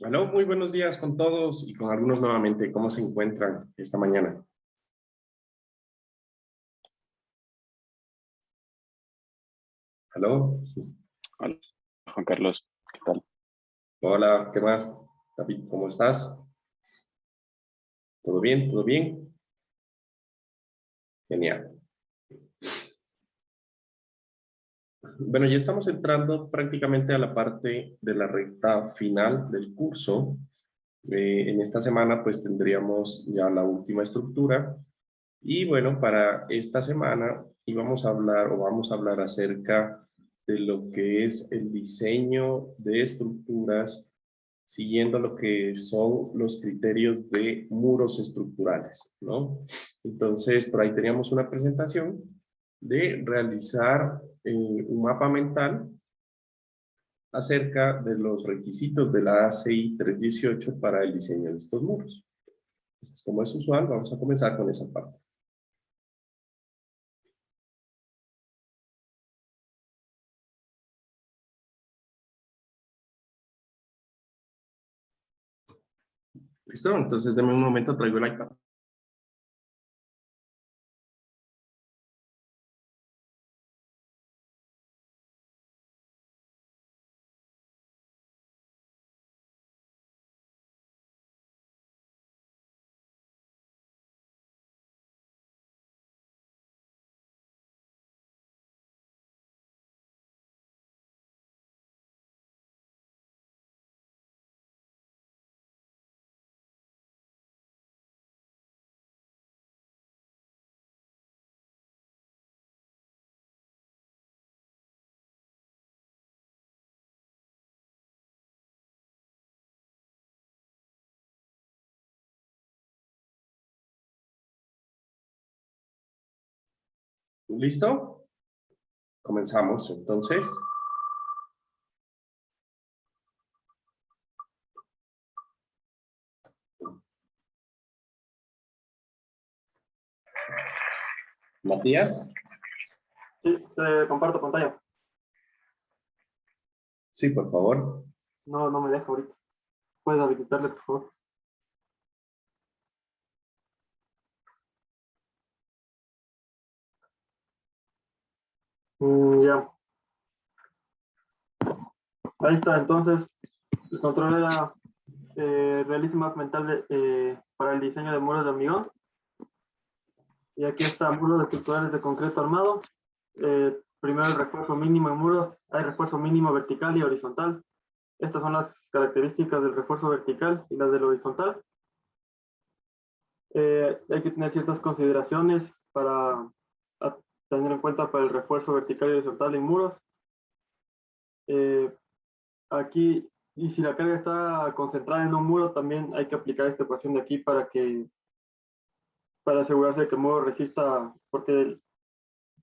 Aló, muy buenos días con todos y con algunos nuevamente. ¿Cómo se encuentran esta mañana? Aló. Sí. Hola, Juan Carlos, ¿qué tal? Hola, ¿qué más? David, ¿cómo estás? ¿Todo bien? ¿Todo bien? Genial. Bueno, ya estamos entrando prácticamente a la parte de la recta final del curso. En esta semana pues tendríamos ya la última estructura. Y bueno, para esta semana íbamos a hablar o vamos a hablar acerca de lo que es el diseño de estructuras siguiendo lo que son los criterios de muros estructurales, ¿no? Entonces, por ahí teníamos una presentación de realizar un mapa mental acerca de los requisitos de la ACI 318 para el diseño de estos muros. Entonces, como es usual, vamos a comenzar con esa parte. ¿Listo? Entonces, denme un momento, traigo el iPad. ¿Listo? Comenzamos, entonces. Matías. Sí, te comparto pantalla. Sí, por favor. No me deja ahorita. Puedes habilitarle, por favor. Ya. Ahí está, entonces, el control era realiza un mapa mental para el diseño de muros de hormigón. Y aquí está muros estructurales de concreto armado. Primero el refuerzo mínimo en muros. Hay refuerzo mínimo vertical y horizontal. Estas son las características del refuerzo vertical y las del horizontal. Hay que tener ciertas consideraciones para tener en cuenta para el refuerzo vertical y horizontal en muros. Aquí, y si la carga está concentrada en un muro, también hay que aplicar esta ecuación de aquí para asegurarse de que el muro resista, porque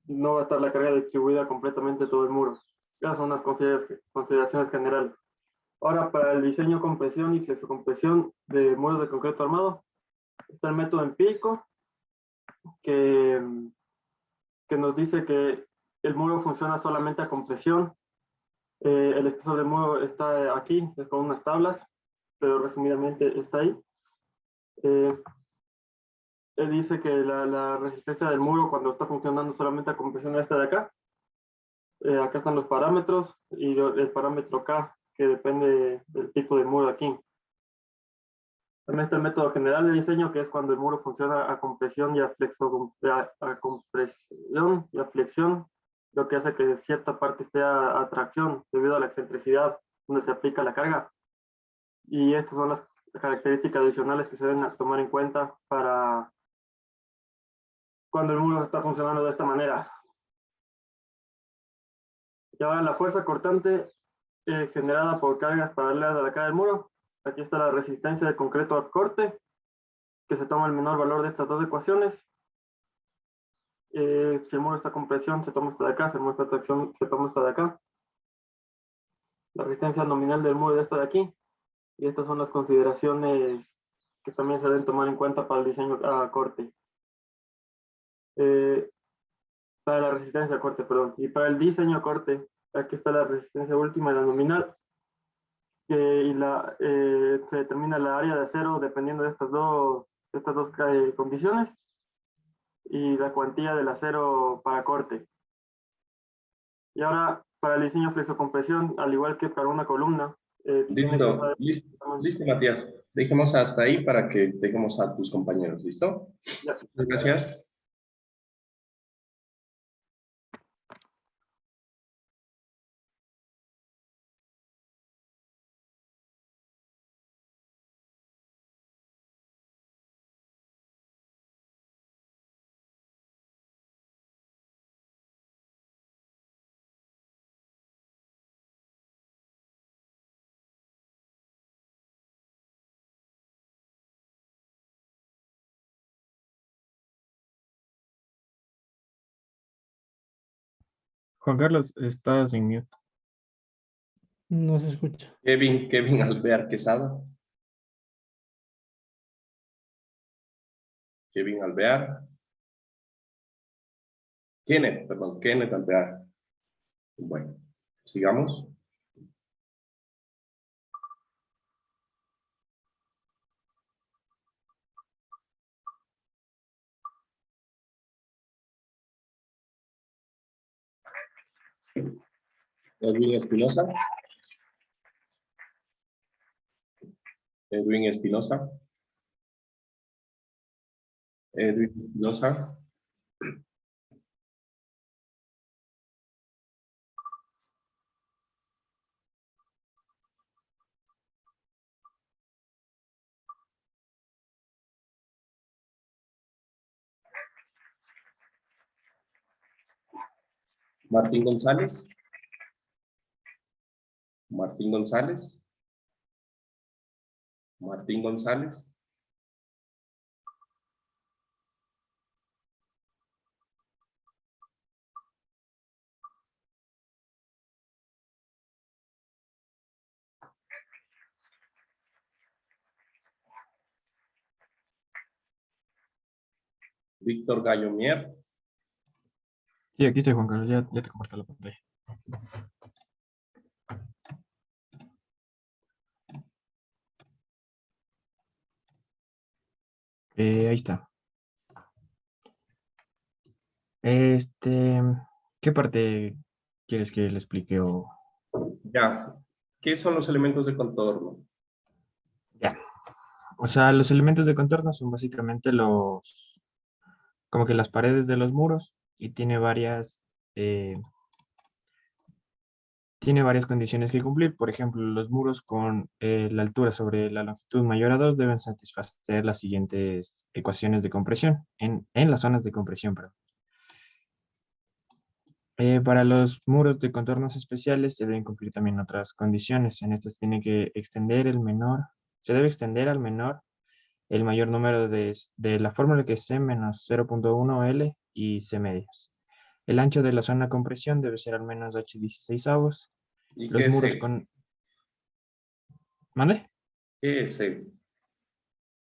no va a estar la carga distribuida completamente todo el muro. Esas son las consideraciones generales. Ahora, para el diseño, compresión y flexocompresión de muros de concreto armado, está el método empírico, que nos dice que el muro funciona solamente a compresión. El espesor del muro está aquí, es con unas tablas, pero resumidamente está ahí. Él dice que la resistencia del muro cuando está funcionando solamente a compresión es esta de acá. Acá están los parámetros y el parámetro K, que depende del tipo de muro de aquí. También está el método general de diseño, que es cuando el muro funciona a compresión y a compresión y a flexión, lo que hace que cierta parte sea a tracción debido a la excentricidad donde se aplica la carga. Y estas son las características adicionales que se deben tomar en cuenta para cuando el muro está funcionando de esta manera. Y ahora la fuerza cortante generada por cargas paralelas a la cara del muro. Aquí está la resistencia de concreto al corte, que se toma el menor valor de estas dos ecuaciones. Si el muro está con presión, se toma esta de acá, si el muro está a tracción, se toma esta de acá. La resistencia nominal del muro de esta de aquí. Y estas son las consideraciones que también se deben tomar en cuenta para el diseño a corte. Para la resistencia a corte, perdón. Y para el diseño a corte, aquí está la resistencia última y la nominal. se determina la área de acero dependiendo de estas dos condiciones y la cuantía del acero para corte. Y ahora, para el diseño flexocompresión, al igual que para una columna, tiene que Listo, usar- listo, Matías. Dejemos hasta ahí para que dejemos a tus compañeros. ¿Listo? Ya. Muchas gracias. Juan Carlos, estás en mute. No se escucha. Kevin Alvear Quesada. Kevin Alvear. Kenneth Alvear. Bueno, sigamos. Edwin Espinosa. Edwin Espinosa. Edwin Espinosa. Martín González. Martín González. Martín González. Víctor Gallo Mier. Sí, aquí estoy, Juan Carlos, ya te comparto la pantalla. Ahí está. ¿Qué parte quieres que le explique o...? Ya. ¿Qué son los elementos de contorno? Ya. O sea, los elementos de contorno son básicamente como que las paredes de los muros y tiene varias condiciones que cumplir. Por ejemplo, los muros con la altura sobre la longitud mayor a 2 deben satisfacer las siguientes ecuaciones de compresión, en las zonas de compresión, perdón. Para los muros de contornos especiales se deben cumplir también otras condiciones. En estas tiene que se debe extender al menor el mayor número de la fórmula que es C menos 0.1 L y C medios. El ancho de la zona de compresión debe ser al menos H16avos. ¿Y Los qué es muros C? con... ¿Mande? ¿Qué es C?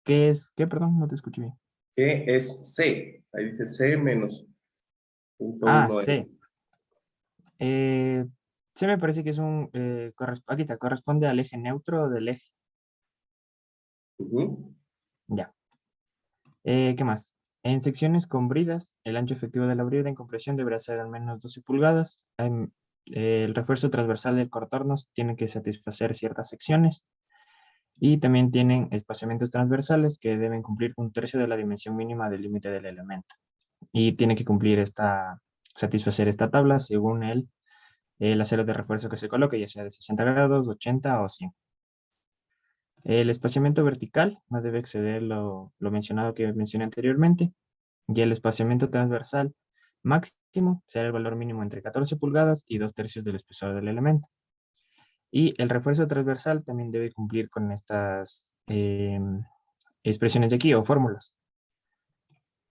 ¿Qué es? ¿Qué? Perdón, no te escuché bien. ¿Qué es C? Ahí dice C menos punto Ah, uno C. C me parece que es aquí está, corresponde al eje neutro del eje. Ya. ¿Qué más? En secciones con bridas, el ancho efectivo de la brida en compresión deberá ser al menos 12 pulgadas. El refuerzo transversal del contornos tiene que satisfacer ciertas secciones y también tienen espaciamientos transversales que deben cumplir un tercio de la dimensión mínima del límite del elemento. Y tiene que satisfacer esta tabla según el acero de refuerzo que se coloque, ya sea de 60 grados, 80 o 100. El espaciamiento vertical no debe exceder lo mencionado que mencioné anteriormente. Y el espaciamiento transversal máximo será el valor mínimo entre 14 pulgadas y 2/3 del espesor del elemento. Y el refuerzo transversal también debe cumplir con estas expresiones de aquí o fórmulas.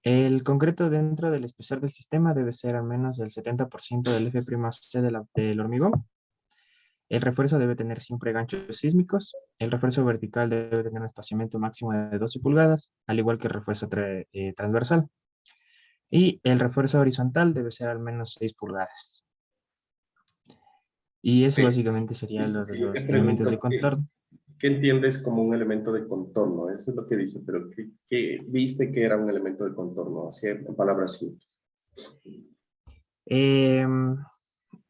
El concreto dentro del espesor del sistema debe ser al menos el 70% del F'C del hormigón. El refuerzo debe tener siempre ganchos sísmicos. El refuerzo vertical debe tener un espaciamiento máximo de 12 pulgadas, al igual que el refuerzo transversal. Y el refuerzo horizontal debe ser al menos 6 pulgadas. Y eso Ok. básicamente sería lo de Sí, te los elementos de pregunto, contorno. ¿qué entiendes como un elemento de contorno? Eso es lo que dice, pero ¿qué viste que era un elemento de contorno? Así en palabras simples. Em,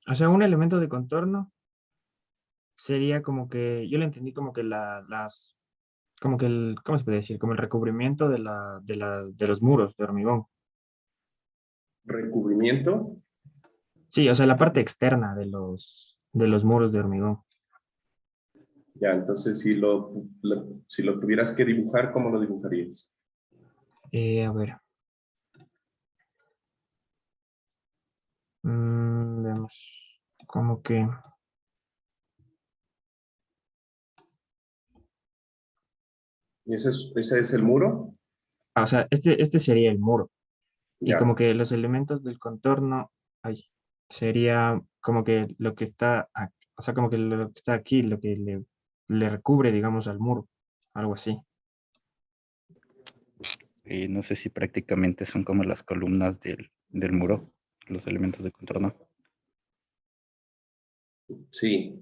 o sea, un elemento de contorno sería como que, yo lo entendí como que como que ¿cómo se puede decir? Como el recubrimiento de los muros de hormigón. Recubrimiento. Sí, o sea, la parte externa de los muros de hormigón. Ya, entonces si lo tuvieras que dibujar, ¿cómo lo dibujarías? A ver. Veamos. Como que, ¿Y ese es el muro? o sea, este sería el muro. Y como Ya, que los elementos del contorno, ay, sería como que lo que está, o sea, como que lo que está aquí, lo que le recubre, digamos, al muro, algo así. Y no sé si prácticamente son como las columnas del muro, los elementos de contorno. sí.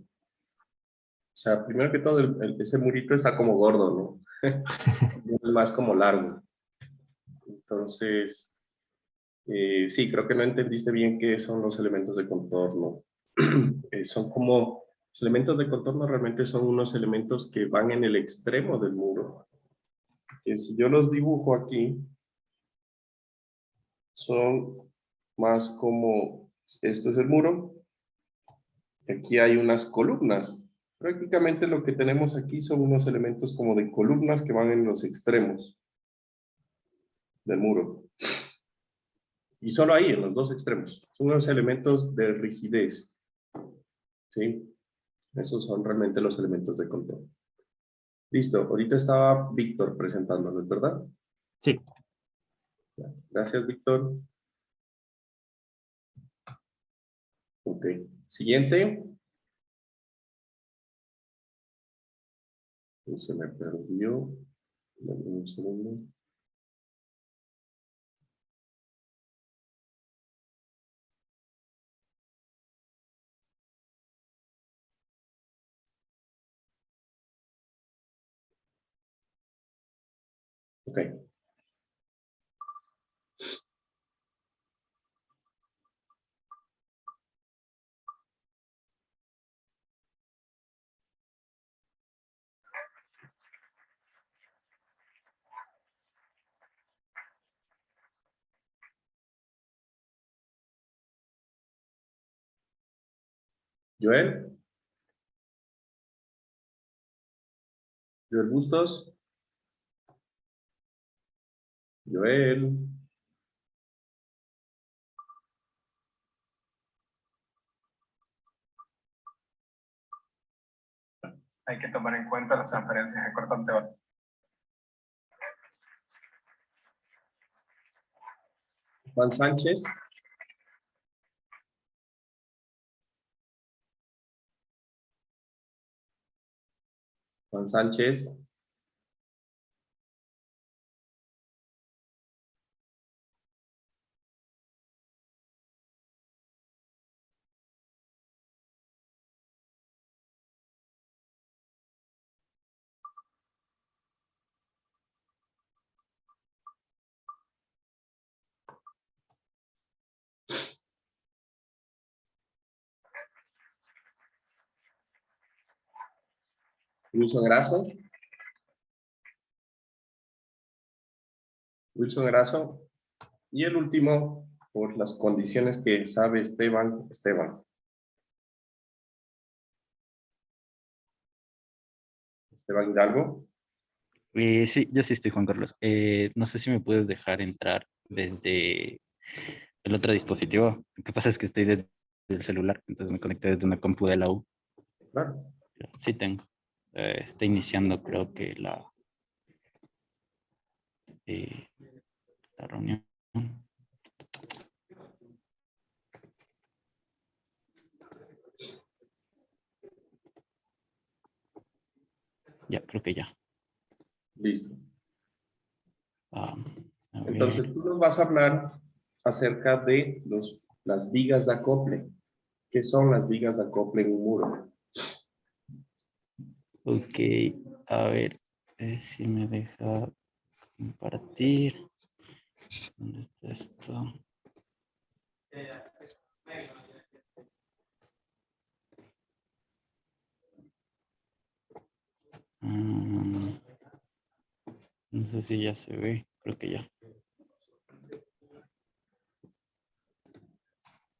O sea, primero que todo, ese murito está como gordo, ¿no? Es más como largo. Entonces, sí, creo que no entendiste bien qué son los elementos de contorno. Son como, los elementos de contorno realmente son unos elementos que van en el extremo del muro. Que si yo los dibujo aquí, son más como, esto es el muro, aquí hay unas columnas. Prácticamente lo que tenemos aquí son unos elementos como de columnas que van en los extremos del muro. Y solo ahí, en los dos extremos. Son unos elementos de rigidez. ¿Sí? Esos son realmente los elementos de control. Listo, ahorita estaba Víctor presentándonos, ¿verdad? Sí, Gracias, Víctor. Ok. Siguiente. Se me perdió. Dame un segundo. Ok. Joel. Joel Bustos. Joel. Hay que tomar en cuenta las transferencias de cortante valor. Juan Sánchez. Juan Sánchez. Wilson Erazo. Wilson Erazo. Y el último, por las condiciones que sabe Esteban. Esteban Hidalgo. Sí, yo sí estoy, Juan Carlos. No sé si me puedes dejar entrar desde el otro dispositivo. Lo que pasa es que estoy desde el celular, entonces me conecté desde una compu de la U. Claro. Sí tengo. Está iniciando, creo que eh, la reunión. Ya, creo que ya. Listo. Ah, a Entonces ver. tú nos vas a hablar acerca de las vigas de acople. ¿Qué son las vigas de acople en un muro? Ok, a ver si me deja compartir. ¿Dónde está esto? Mm, no sé si ya se ve, creo que ya.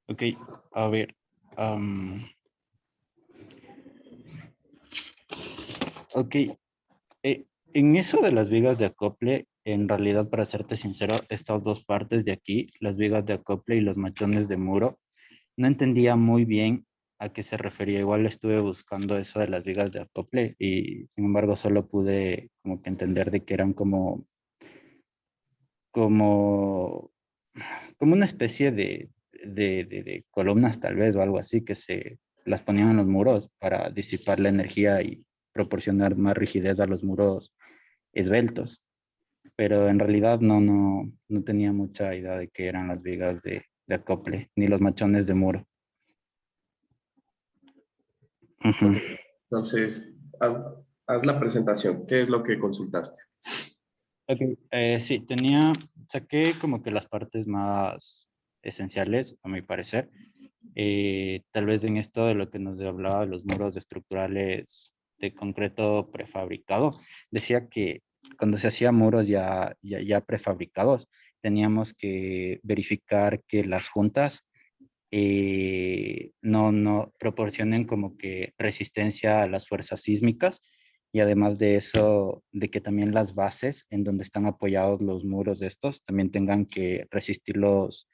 Ok, a ver. Ok, en eso de las vigas de acople, en realidad, para serte sincero, estas dos partes de aquí, las vigas de acople y los machones de muro, no entendía muy bien a qué se refería. Igual estuve buscando eso de las vigas de acople y sin embargo solo pude como que entender de que eran como, como una especie de columnas tal vez o algo así que se las ponían en los muros para disipar la energía y proporcionar más rigidez a los muros esbeltos. Pero en realidad no tenía mucha idea de qué eran las vigas de acople, ni los machones de muro. Ujú. Entonces, haz la presentación. ¿Qué es lo que consultaste? Ok, sí, saqué como que las partes más esenciales, a mi parecer. Tal vez en esto de lo que nos hablaba de los muros estructurales de concreto prefabricado, decía que cuando se hacía muros ya prefabricados, teníamos que verificar que las juntas no proporcionen como que resistencia a las fuerzas sísmicas y además de eso, de que también las bases en donde están apoyados los muros de estos también tengan que resistir los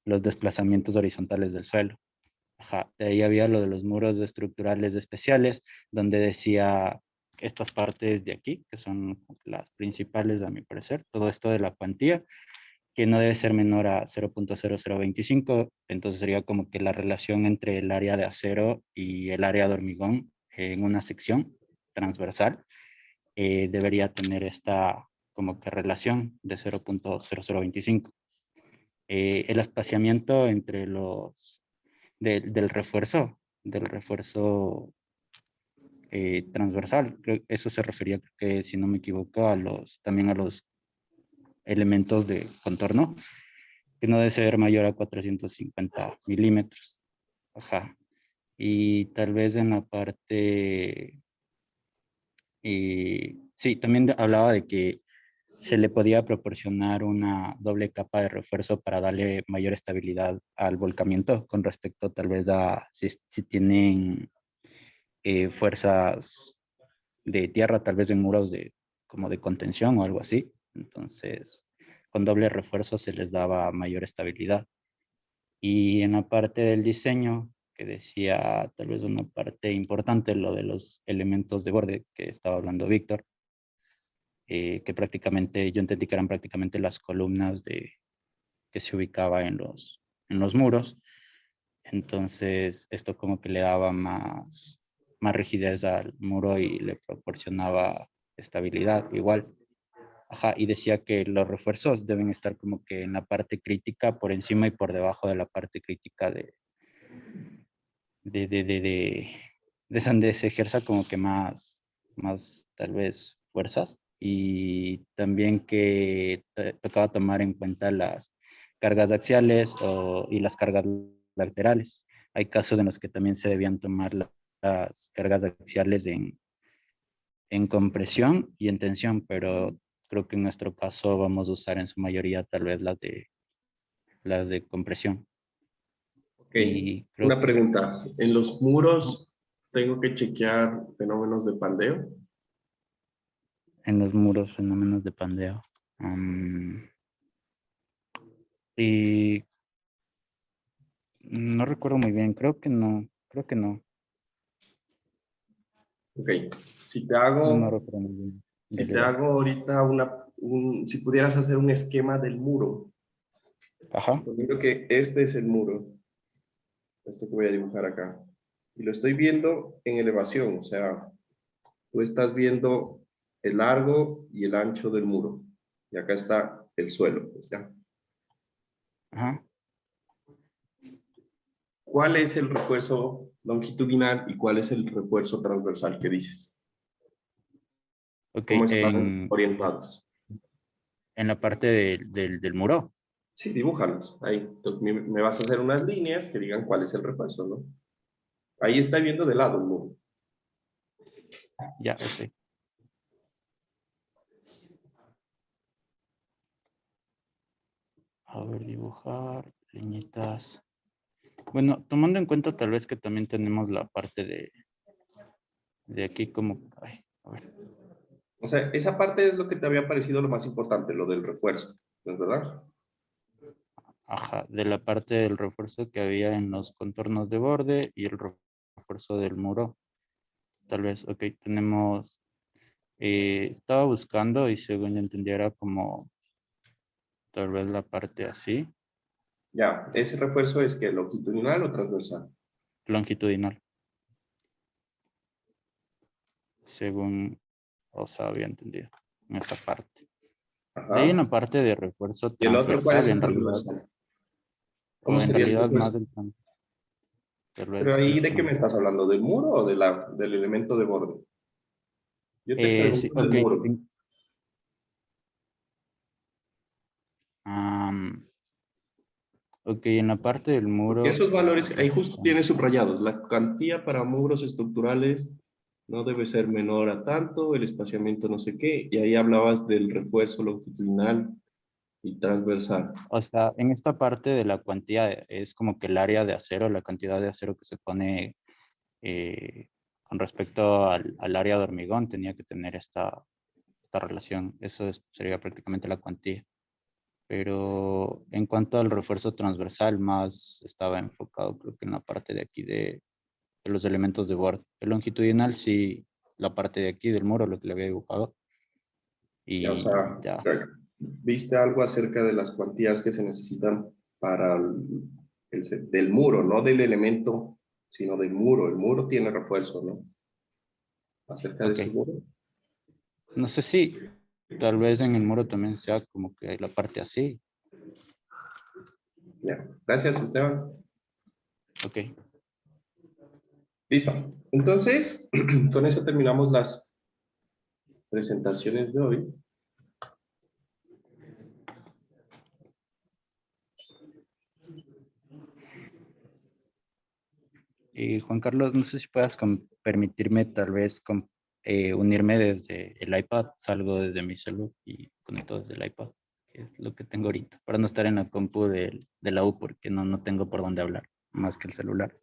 desplazamientos horizontales del suelo. Ajá, de ahí había lo de los muros estructurales especiales, donde decía estas partes de aquí, que son las principales a mi parecer, todo esto de la cuantía, que no debe ser menor a 0.0025, entonces sería como que la relación entre el área de acero y el área de hormigón en una sección transversal debería tener esta como que relación de 0.0025. El espaciamiento entre del refuerzo transversal, eso se refería, creo que si no me equivoco, también a los elementos de contorno, que no debe ser mayor a 450 milímetros. Ajá. Y tal vez en la parte, sí, también hablaba de que se le podía proporcionar una doble capa de refuerzo para darle mayor estabilidad al volcamiento con respecto tal vez a si tienen fuerzas de tierra, tal vez en muros como de contención o algo así. Entonces, con doble refuerzo se les daba mayor estabilidad. Y en la parte del diseño, que decía tal vez una parte importante, lo de los elementos de borde que estaba hablando Víctor, que prácticamente, yo entendí que eran prácticamente las columnas que se ubicaba en los muros. Entonces, esto como que le daba más rigidez al muro y le proporcionaba estabilidad igual. Ajá, y decía que los refuerzos deben estar como que en la parte crítica, por encima y por debajo de la parte crítica de, de, de, de, de donde se ejerza como que más tal vez fuerzas. Y también que tocaba tomar en cuenta las cargas axiales y las cargas laterales. Hay casos en los que también se debían tomar las cargas axiales en compresión y en tensión, pero creo que en nuestro caso vamos a usar en su mayoría tal vez las de compresión. Ok, Y creo una que pregunta. ¿En los muros tengo que chequear fenómenos de pandeo? en los muros fenómenos de pandeo. Y no recuerdo muy bien, creo que no, Ok, si te no hago, recuerdo muy bien, en si te realidad. hago ahorita si pudieras hacer un esquema del muro, Ajá, suponiendo que este es el muro, esto que voy a dibujar acá, y lo estoy viendo en elevación, o sea, tú estás viendo el largo y el ancho del muro, y acá está el suelo, pues ya. ajá, ¿Cuál es el refuerzo longitudinal y cuál es el refuerzo transversal que dices? Ok, ¿Cómo están en orientados? la parte del muro. Sí, dibújalos. Ahí. Entonces, me vas a hacer unas líneas que digan cuál es el refuerzo, ¿no? Ahí está viendo de lado el muro. Ya, ok. A ver, dibujar, liñitas. Bueno, tomando en cuenta tal vez que también tenemos la parte de aquí como... Ay, a ver. O sea, esa parte es lo que te había parecido lo más importante, lo del refuerzo, ¿no es verdad? Ajá, de la parte del refuerzo que había en los contornos de borde y el refuerzo del muro. Tal vez, ok, tenemos... estaba buscando y según yo entendía era como tal vez la parte así, Ya, ese refuerzo es que longitudinal o transversal. longitudinal, según, o sea, había entendido en esa parte. De ahí en Ajá. la parte de refuerzo ¿Y el otro cuál es transversal, el en realidad, transversal? o ¿Cómo en sería el realidad más refuerzo? del tal Pero vez ahí, es ¿de qué me como... estás hablando? ¿Del muro o del elemento de borde? Yo te sí, pregunto del ok. muro. am, ok, en la parte del Porque muro, esos valores, ahí justo básicamente, tienes subrayados. La cuantía para muros estructurales no debe ser menor a tanto, el espaciamiento no sé qué, y ahí hablabas del refuerzo longitudinal y transversal. o sea, en esta parte de la cuantía es como que el área de acero, la cantidad de acero que se pone eh, con respecto al área de hormigón tenía que tener esta relación. Eso sería prácticamente la cuantía. Pero en cuanto al refuerzo transversal, más estaba enfocado creo que en la parte de aquí de los elementos de borde. El longitudinal sí, la parte de aquí del muro, lo que le había dibujado. Ya, o Y sea, ya, ¿viste algo acerca de las cuantías que se necesitan para del muro, no del elemento, sino del muro? El muro tiene refuerzo, ¿no? Acerca de ok. ese muro. No sé si tal vez en el muro también sea como que la parte así. Ya, gracias, Esteban. Ok. Listo. Entonces, con eso terminamos las presentaciones de hoy. Juan Carlos, no sé si puedas permitirme tal vez unirme desde el iPad, salgo desde mi celular y conecto desde el iPad, que es lo que tengo ahorita, para no estar en la compu de la U porque no tengo por dónde hablar, más que el celular.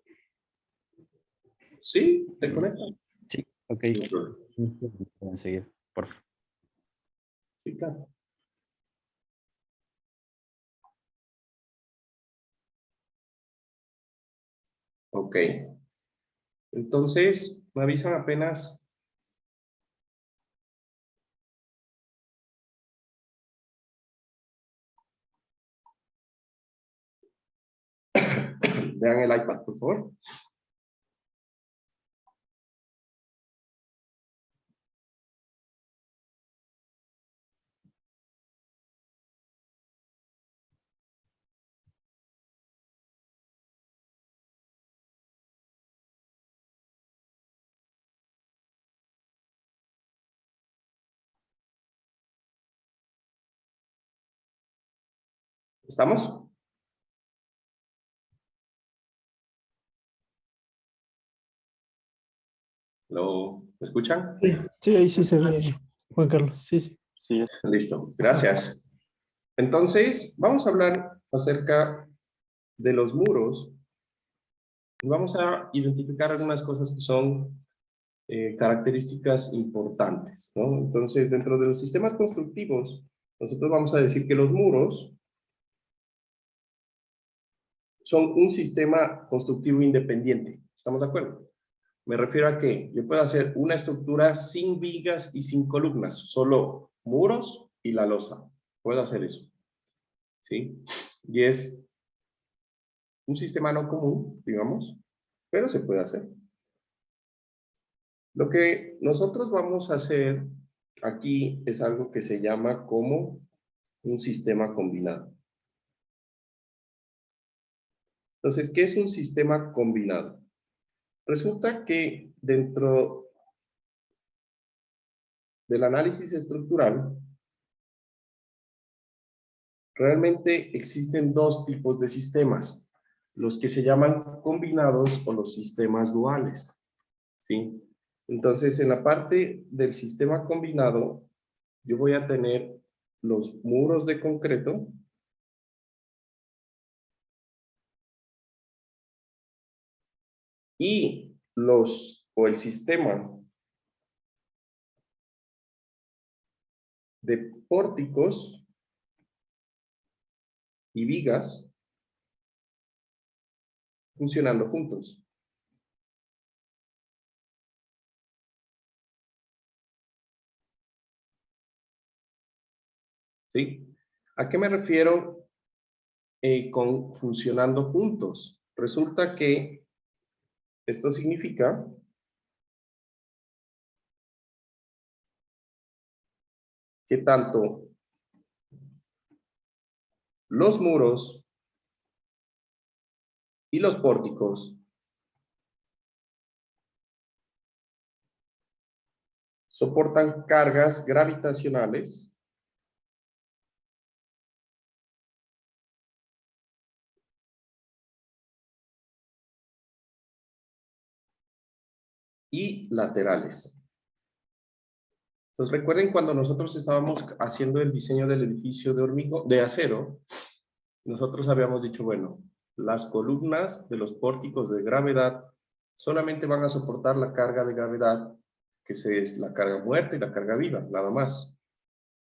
Sí, te conecta. Sí, ok. No hay problema. Enseguida, por favor. Sí, claro. Ok. Entonces, me avisan apenas. Vean el iPad, por favor. ¿Estamos? ¿Me escuchan? Sí, sí, ahí sí se ve, Juan Carlos. Sí, sí. Sí, Listo, gracias. Entonces, vamos a hablar acerca de los muros y vamos a identificar algunas cosas que son características importantes, ¿no? Entonces, dentro de los sistemas constructivos, nosotros vamos a decir que los muros son un sistema constructivo independiente. ¿Estamos de acuerdo? Me refiero a que yo puedo hacer una estructura sin vigas y sin columnas, solo muros y la losa. Puedo hacer eso, ¿sí? Y es un sistema no común, digamos, pero se puede hacer. Lo que nosotros vamos a hacer aquí es algo que se llama como un sistema combinado. Entonces, ¿qué es un sistema combinado? Resulta que dentro del análisis estructural, realmente existen dos tipos de sistemas, los que se llaman combinados o los sistemas duales, ¿sí? Entonces, en la parte del sistema combinado, yo voy a tener los muros de concreto y el sistema de pórticos y vigas funcionando juntos. ¿Sí? ¿A qué me refiero con funcionando juntos? Resulta que esto significa que tanto los muros y los pórticos soportan cargas gravitacionales y laterales. Entonces recuerden cuando nosotros estábamos haciendo el diseño del edificio de hormigón, de acero, nosotros habíamos dicho, bueno, las columnas de los pórticos de gravedad solamente van a soportar la carga de gravedad, que es la carga muerta y la carga viva, nada más.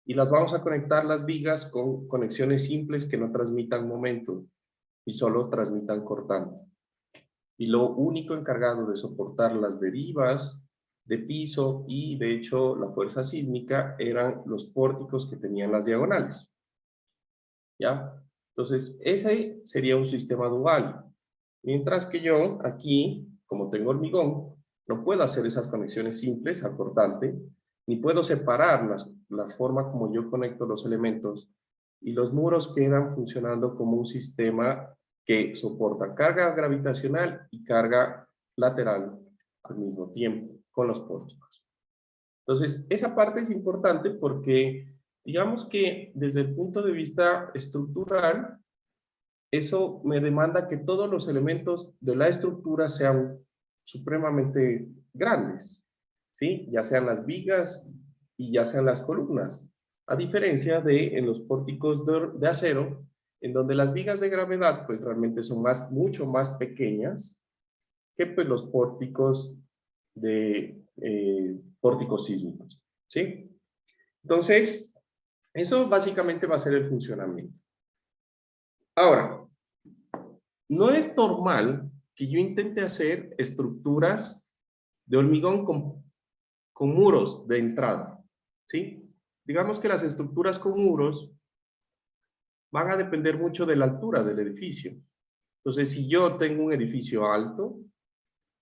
Y las vamos a conectar las vigas con conexiones simples que no transmitan momento y solo transmitan cortante. Y lo único encargado de soportar las derivas de piso y de hecho la fuerza sísmica eran los pórticos que tenían las diagonales. ¿Ya? Entonces, ese sería un sistema dual. Mientras que yo aquí, como tengo hormigón, no puedo hacer esas conexiones simples a cortante, ni puedo separar la forma como yo conecto los elementos, y los muros quedan funcionando como un sistema que soporta carga gravitacional y carga lateral al mismo tiempo, con los pórticos. Entonces, esa parte es importante porque, digamos que desde el punto de vista estructural, eso me demanda que todos los elementos de la estructura sean supremamente grandes, ¿sí? Ya sean las vigas y ya sean las columnas. A diferencia de en los pórticos de acero, en donde las vigas de gravedad pues realmente son mucho más pequeñas que pues los pórticos pórticos sísmicos, ¿sí? Entonces, eso básicamente va a ser el funcionamiento. Ahora, no es normal que yo intente hacer estructuras de hormigón con muros de entrada, ¿sí? Digamos que las estructuras con muros van a depender mucho de la altura del edificio. Entonces, si yo tengo un edificio alto,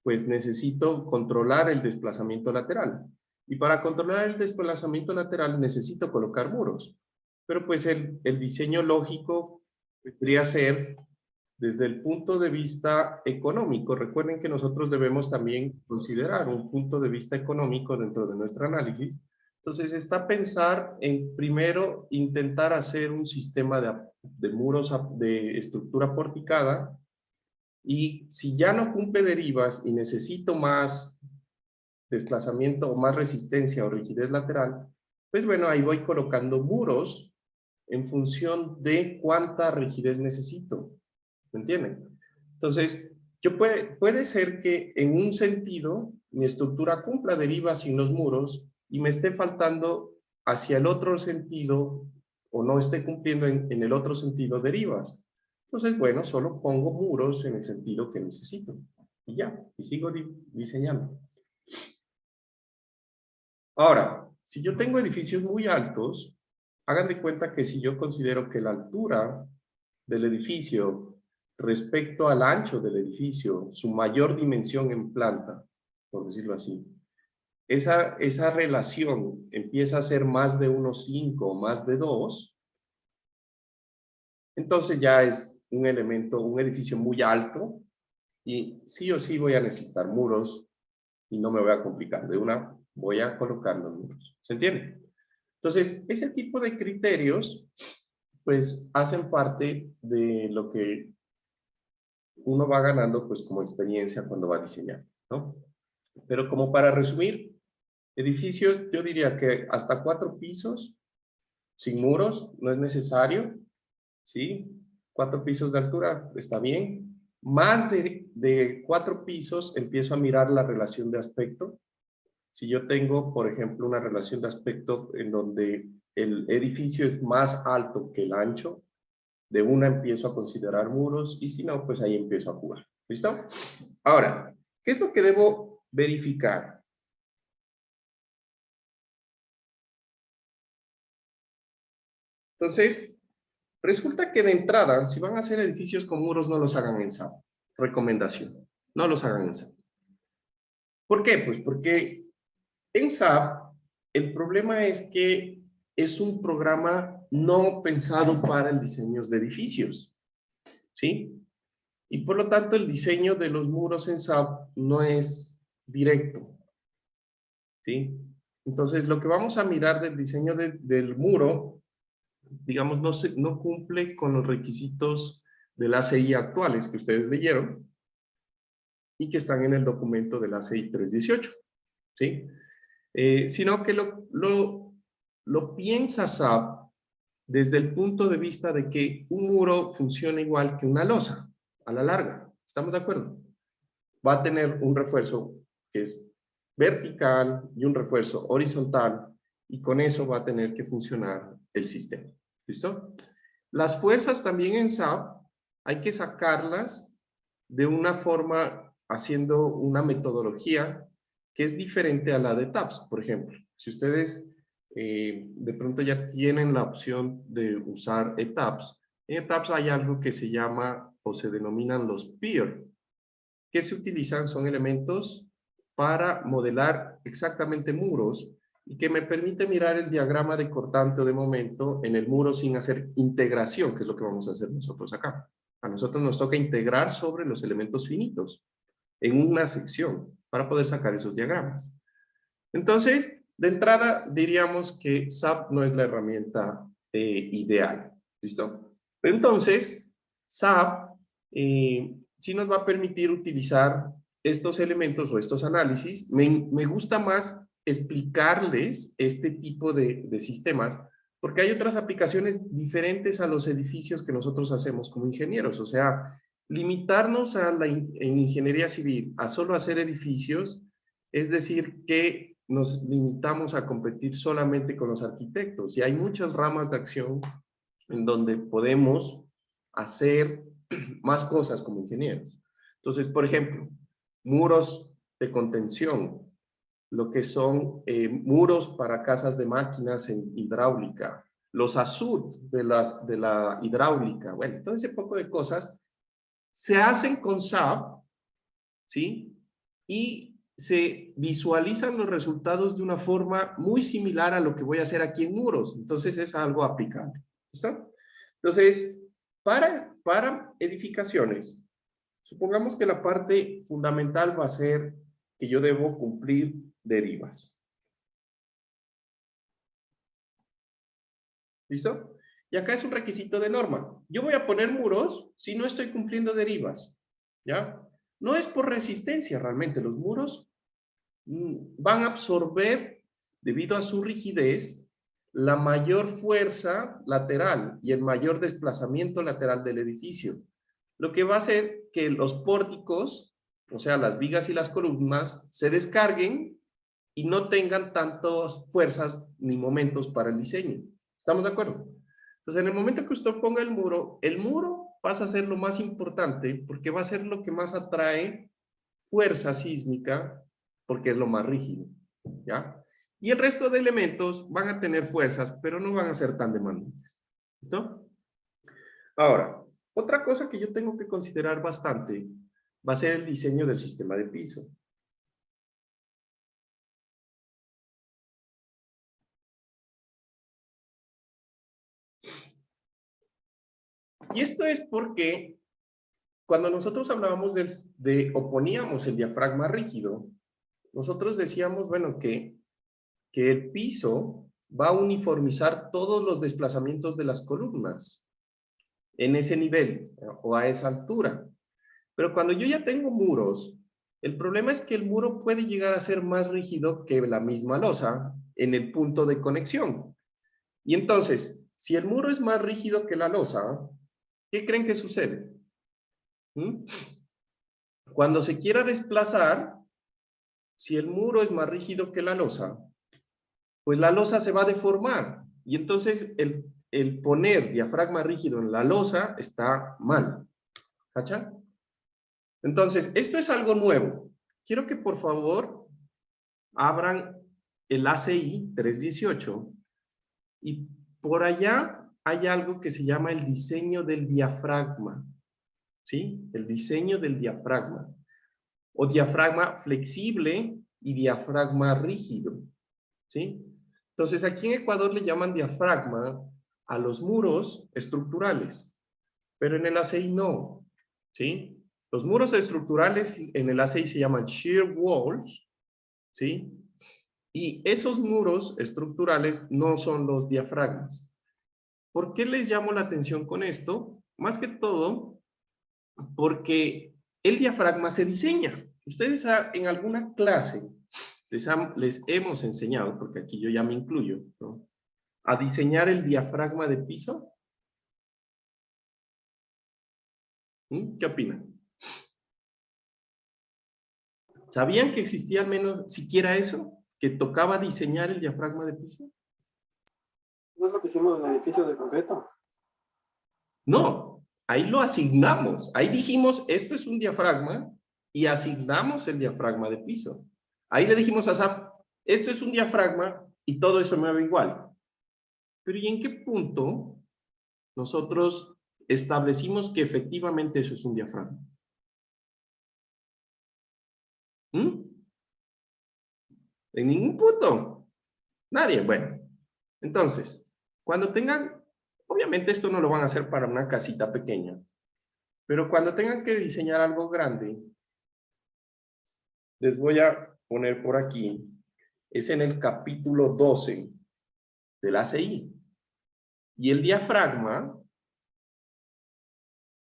pues necesito controlar el desplazamiento lateral. Y para controlar el desplazamiento lateral necesito colocar muros. Pero pues el diseño lógico podría ser desde el punto de vista económico. Recuerden que nosotros debemos también considerar un punto de vista económico dentro de nuestro análisis. Entonces está pensar en primero intentar hacer un sistema de muros de estructura porticada, y si ya no cumple derivas y necesito más desplazamiento o más resistencia o rigidez lateral, pues bueno, ahí voy colocando muros en función de cuánta rigidez necesito. ¿Me entienden? Entonces, puede ser que en un sentido mi estructura cumpla derivas sin los muros y me esté faltando hacia el otro sentido o no esté cumpliendo en el otro sentido derivas. Entonces, bueno, solo pongo muros en el sentido que necesito. Y ya, y sigo diseñando. Ahora, si yo tengo edificios muy altos, hagan de cuenta que si yo considero que la altura del edificio respecto al ancho del edificio, su mayor dimensión en planta, por decirlo así, esa relación empieza a ser más de 1,5 o más de 2, entonces ya es un elemento, un edificio muy alto, y sí o sí voy a necesitar muros, y no me voy a complicar. De una, voy a colocar los muros. ¿Se entiende? Entonces, ese tipo de criterios, pues, hacen parte de lo que uno va ganando, pues, como experiencia cuando va a diseñar, ¿no? Pero como para resumir, edificios, yo diría que hasta 4 pisos, sin muros, no es necesario, ¿sí? 4 pisos de altura, está bien. Más de 4 pisos, empiezo a mirar la relación de aspecto. Si yo tengo, por ejemplo, una relación de aspecto en donde el edificio es más alto que el ancho, de una empiezo a considerar muros, y si no, pues ahí empiezo a jugar. ¿Listo? Ahora, ¿qué es lo que debo verificar? Entonces, resulta que de entrada, si van a hacer edificios con muros, no los hagan en SAP. Recomendación, no los hagan en SAP. ¿Por qué? Pues porque en SAP el problema es que es un programa no pensado para el diseño de edificios, ¿sí? Y por lo tanto el diseño de los muros en SAP no es directo, ¿sí? Entonces lo que vamos a mirar del diseño del muro, digamos, no cumple con los requisitos del ACI actuales que ustedes leyeron y que están en el documento del ACI 318, ¿sí? Sino que lo piensa SAP desde el punto de vista de que un muro funciona igual que una losa, a la larga. ¿Estamos de acuerdo? Va a tener un refuerzo que es vertical y un refuerzo horizontal, y con eso va a tener que funcionar el sistema. ¿Listo? Las fuerzas también en SAP hay que sacarlas de una forma, haciendo una metodología que es diferente a la de TAPS. Por ejemplo, si ustedes de pronto ya tienen la opción de usar ETAPS, en ETAPS hay algo que se llama o se denominan los PIR, que se utilizan, son elementos para modelar exactamente muros y que me permite mirar el diagrama de cortante o de momento en el muro sin hacer integración, que es lo que vamos a hacer nosotros acá. A nosotros nos toca integrar sobre los elementos finitos en una sección para poder sacar esos diagramas. Entonces, de entrada diríamos que SAP no es la herramienta ideal. ¿Listo? Pero entonces, SAP sí nos va a permitir utilizar estos elementos o estos análisis. Me gusta más explicarles este tipo de sistemas porque hay otras aplicaciones diferentes a los edificios que nosotros hacemos como ingenieros. O sea, limitarnos en ingeniería civil a solo hacer edificios, es decir, que nos limitamos a competir solamente con los arquitectos. Y hay muchas ramas de acción en donde podemos hacer más cosas como ingenieros. Entonces, por ejemplo, muros de contención, lo que son muros para casas de máquinas en hidráulica, los ASUD de la hidráulica, bueno, todo ese poco de cosas se hacen con SAP, ¿sí? Y se visualizan los resultados de una forma muy similar a lo que voy a hacer aquí en muros. Entonces es algo aplicable. ¿Está? Entonces, para edificaciones, supongamos que la parte fundamental va a ser que yo debo cumplir derivas. ¿Listo? Y acá es un requisito de norma. Yo voy a poner muros si no estoy cumpliendo derivas. ¿Ya? No es por resistencia realmente. Los muros van a absorber, debido a su rigidez, la mayor fuerza lateral y el mayor desplazamiento lateral del edificio. Lo que va a hacer que los pórticos, o sea, las vigas y las columnas, se descarguen y no tengan tantas fuerzas ni momentos para el diseño. ¿Estamos de acuerdo? Entonces, en el momento que usted ponga el muro pasa a ser lo más importante porque va a ser lo que más atrae fuerza sísmica porque es lo más rígido, ¿ya? Y el resto de elementos van a tener fuerzas, pero no van a ser tan demandantes. ¿Listo? Ahora, otra cosa que yo tengo que considerar bastante va a ser el diseño del sistema de piso. Y esto es porque cuando nosotros hablábamos oponíamos el diafragma rígido, nosotros decíamos, bueno, que el piso va a uniformizar todos los desplazamientos de las columnas en ese nivel o a esa altura. Pero cuando yo ya tengo muros, el problema es que el muro puede llegar a ser más rígido que la misma losa en el punto de conexión. Y entonces, si el muro es más rígido que la losa, ¿qué creen que sucede? Cuando se quiera desplazar, si el muro es más rígido que la losa, pues la losa se va a deformar. Y entonces el poner diafragma rígido en la losa está mal. ¿Cachan? Entonces, esto es algo nuevo. Quiero que por favor abran el ACI 318 y por allá hay algo que se llama el diseño del diafragma. ¿Sí? El diseño del diafragma. O diafragma flexible y diafragma rígido. ¿Sí? Entonces, aquí en Ecuador le llaman diafragma a los muros estructurales, pero en el ACI no. ¿Sí? Los muros estructurales en el ACI se llaman shear walls, ¿sí? Y esos muros estructurales no son los diafragmas. ¿Por qué les llamo la atención con esto? Más que todo, porque el diafragma se diseña. Ustedes en alguna clase les hemos enseñado, porque aquí yo ya me incluyo, ¿no?, a diseñar el diafragma de piso. ¿Qué opinan? ¿Sabían que existía al menos siquiera eso? ¿Que tocaba diseñar el diafragma de piso? ¿No es lo que hicimos en el edificio de concreto? No, ahí lo asignamos. Ahí dijimos, esto es un diafragma y asignamos el diafragma de piso. Ahí le dijimos a SAP, esto es un diafragma y todo eso me va igual. Pero ¿y en qué punto nosotros establecimos que efectivamente eso es un diafragma? En ningún punto. Nadie. Bueno, entonces, cuando tengan, obviamente esto no lo van a hacer para una casita pequeña, pero cuando tengan que diseñar algo grande, les voy a poner por aquí, es en el capítulo 12 del ACI. Y el diafragma,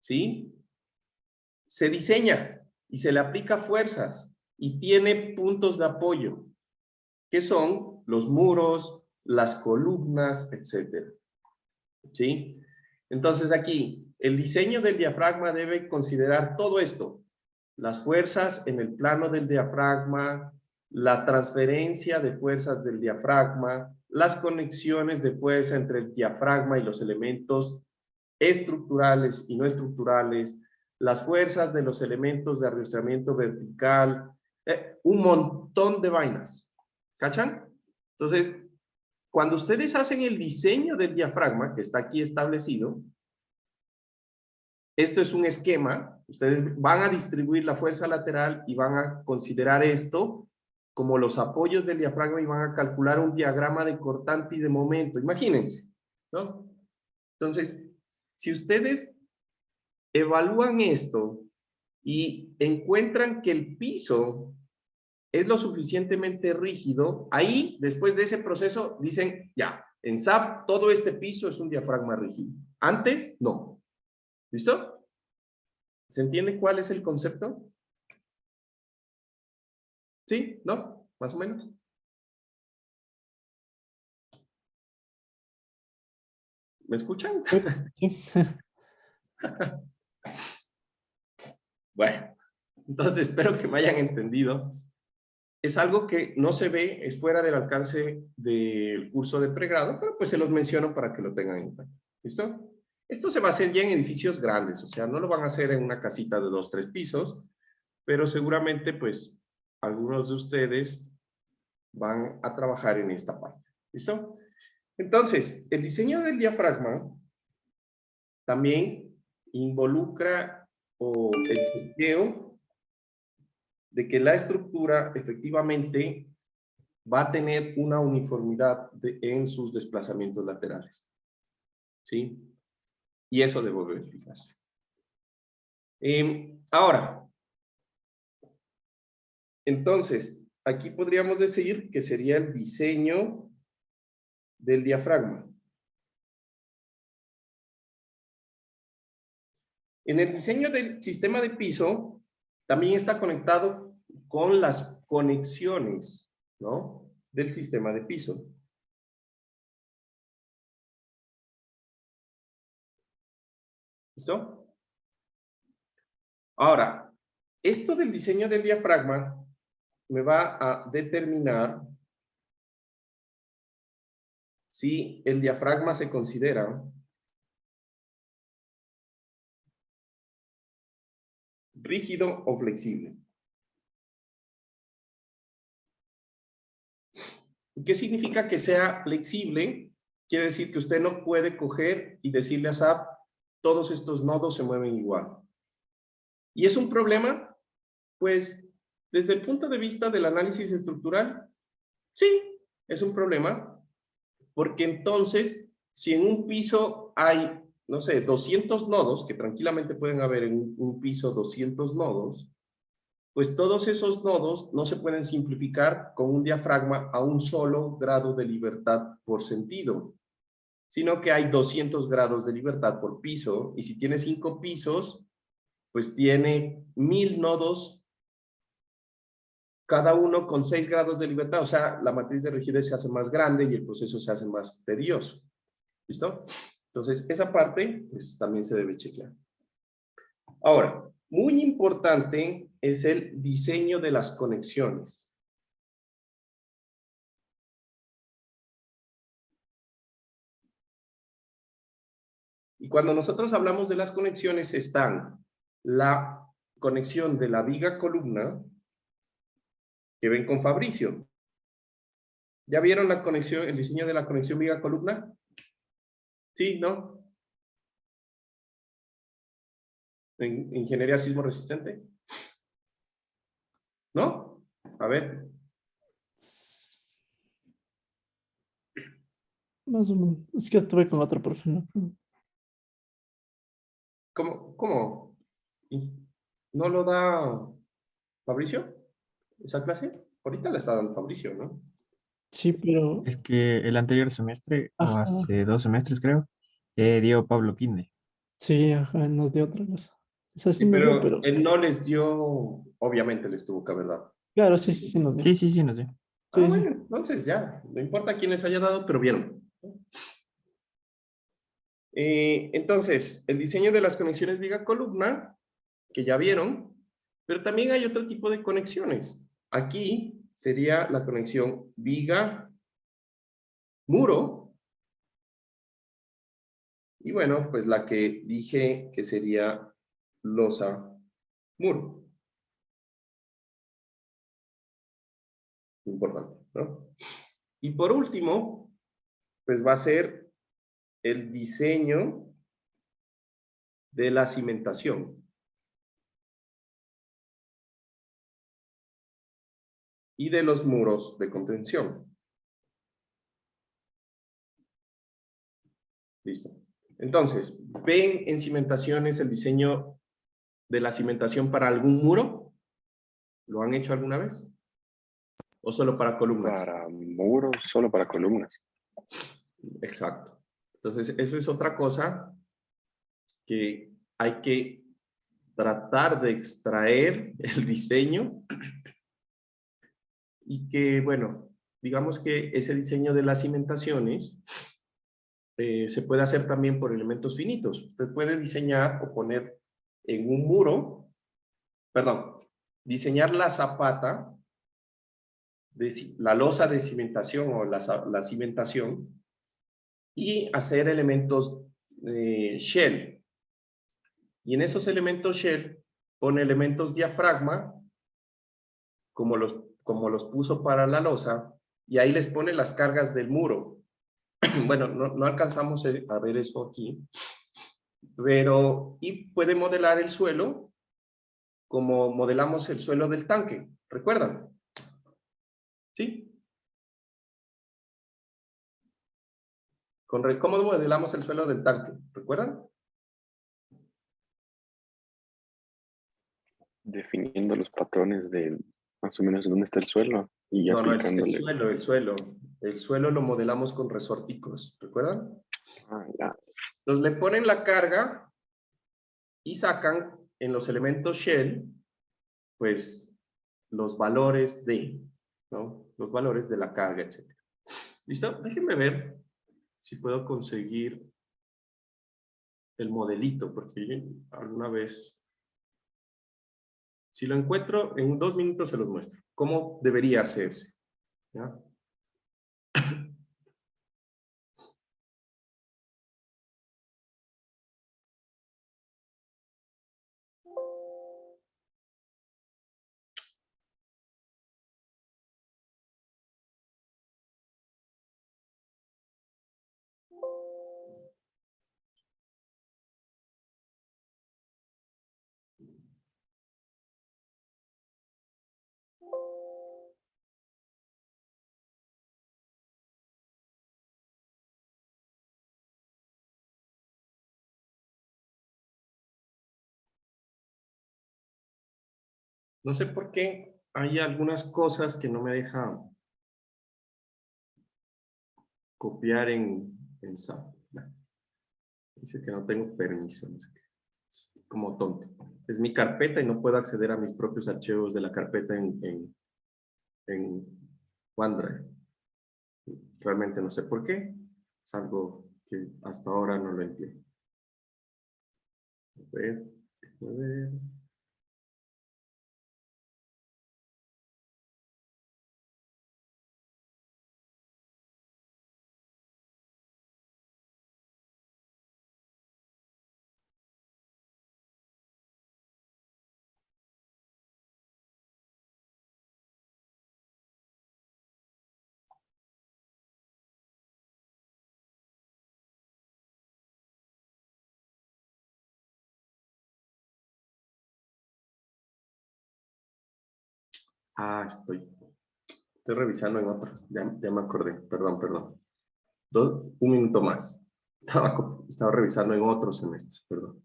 ¿sí?, se diseña y se le aplica fuerzas y tiene puntos de apoyo, que son los muros, las columnas, etcétera. ¿Sí? Entonces aquí, el diseño del diafragma debe considerar todo esto: las fuerzas en el plano del diafragma, la transferencia de fuerzas del diafragma, las conexiones de fuerza entre el diafragma y los elementos estructurales y no estructurales, las fuerzas de los elementos de arrastramiento vertical, un montón de vainas. ¿Cachan? Entonces, cuando ustedes hacen el diseño del diafragma, que está aquí establecido, esto es un esquema, ustedes van a distribuir la fuerza lateral y van a considerar esto como los apoyos del diafragma y van a calcular un diagrama de cortante y de momento. Imagínense, ¿no? Entonces, si ustedes evalúan esto y encuentran que el piso es lo suficientemente rígido, ahí, después de ese proceso, dicen, ya, en SAP todo este piso es un diafragma rígido. Antes, no. ¿Listo? ¿Se entiende cuál es el concepto? ¿Sí? ¿No? ¿Más o menos? ¿Me escuchan? Sí. Bueno, entonces espero que me hayan entendido. Es algo que no se ve, es fuera del alcance del curso de pregrado, pero pues se los menciono para que lo tengan en cuenta. ¿Listo? Esto se va a hacer ya en edificios grandes, o sea, no lo van a hacer en una casita de 2, 3 pisos, pero seguramente pues algunos de ustedes van a trabajar en esta parte. ¿Listo? Entonces, el diseño del diafragma también involucra el chequeo de que la estructura efectivamente va a tener una uniformidad en sus desplazamientos laterales. ¿Sí? Y eso debo verificarse. Ahora, entonces, aquí podríamos decir que sería el diseño del diafragma. En el diseño del sistema de piso, también está conectado con las conexiones, ¿no?, del sistema de piso. ¿Listo? Ahora, esto del diseño del diafragma me va a determinar si el diafragma se considera rígido o flexible. ¿Y qué significa que sea flexible? Quiere decir que usted no puede coger y decirle a SAP, todos estos nodos se mueven igual. ¿Y es un problema? Pues, desde el punto de vista del análisis estructural, sí, es un problema, porque entonces, si en un piso hay, no sé, 200 nodos, que tranquilamente pueden haber en un piso 200 nodos, pues todos esos nodos no se pueden simplificar con un diafragma a un solo grado de libertad por sentido, sino que hay 200 grados de libertad por piso, y si tiene 5 pisos, pues tiene 1000 nodos, cada uno con 6 grados de libertad, o sea, la matriz de rigidez se hace más grande y el proceso se hace más tedioso. ¿Listo? Entonces, esa parte pues, también se debe chequear. Ahora, muy importante es el diseño de las conexiones. Y cuando nosotros hablamos de las conexiones están la conexión de la viga columna, que ven con Fabricio. ¿Ya vieron la conexión, el diseño de la conexión viga columna? ¿Sí? ¿No? ¿En ingeniería sismo resistente? ¿No? A ver. Más o menos. Es que estuve con otro profe, ¿no? ¿Cómo? ¿No lo da Fabricio? ¿Esa clase? Ahorita la está dando Fabricio, ¿no? Sí, pero. Es que el anterior semestre, o Ajá. hace 2 semestres creo, dio Pablo Quinde. Sí, ajá, nos dio otra cosa. O sea, sí Sí, nos dio, pero pero. él no les dio, obviamente les tuvo que haber dado. Claro, sí, sí, sí nos dio. Sí, sí, sí, no sé. Ah, Sí, sí. bueno, entonces ya, no importa quién les haya dado, pero vieron. Entonces, el diseño de las conexiones viga-columna, que ya vieron, pero también hay otro tipo de conexiones. Aquí sería la conexión viga-muro, y bueno, pues la que dije que sería losa-muro. Importante, ¿no? Y por último, pues va a ser el diseño de la cimentación. Y de los muros de contención. Listo. Entonces, ¿ven en cimentaciones el diseño de la cimentación para algún muro? ¿Lo han hecho alguna vez? ¿O solo para columnas? Para muros, solo para columnas. Exacto. Entonces, eso es otra cosa que hay que tratar de extraer el diseño y que, bueno, digamos que ese diseño de las cimentaciones se puede hacer también por elementos finitos. Usted puede diseñar o poner en un muro, perdón, diseñar la zapata, la losa de cimentación o la cimentación y hacer elementos shell. Y en esos elementos shell pone elementos diafragma, como los puso para la losa, y ahí les pone las cargas del muro. Bueno, no alcanzamos a ver eso aquí, pero y puede modelar el suelo como modelamos el suelo del tanque, ¿recuerdan? ¿Sí? ¿Cómo modelamos el suelo del tanque? ¿Recuerdan? definiendo los patrones de más o menos dónde está el suelo y No, no, aplicándole. el suelo. El suelo lo modelamos con resorticos, ¿recuerdan? Ah, ya. Entonces le ponen la carga y sacan en los elementos shell, pues, los valores de, ¿no? Los valores de la carga, etc. ¿Listo? Déjenme ver si puedo conseguir el modelito, porque alguna vez, si lo encuentro, en 2 minutos se los muestro. ¿Cómo debería hacerse? ¿Ya? No sé por qué hay algunas cosas que no me dejan copiar en SAP. Dice que no tengo permiso, no sé qué. Es como tonto. Es mi carpeta y no puedo acceder a mis propios archivos de la carpeta en OneDrive. Realmente no sé por qué. Es algo que hasta ahora no lo entiendo. A ver, a ver. Ah, estoy revisando en otro. Ya me acordé. Perdón. Un minuto más. Estaba revisando en otro semestre, perdón.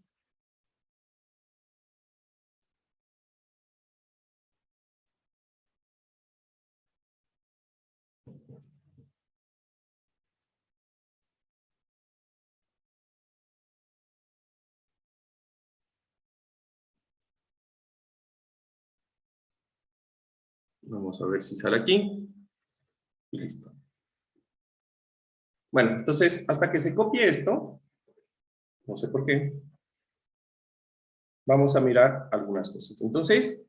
Vamos a ver si sale aquí. Y listo. Bueno, entonces, hasta que se copie esto, no sé por qué, vamos a mirar algunas cosas. Entonces,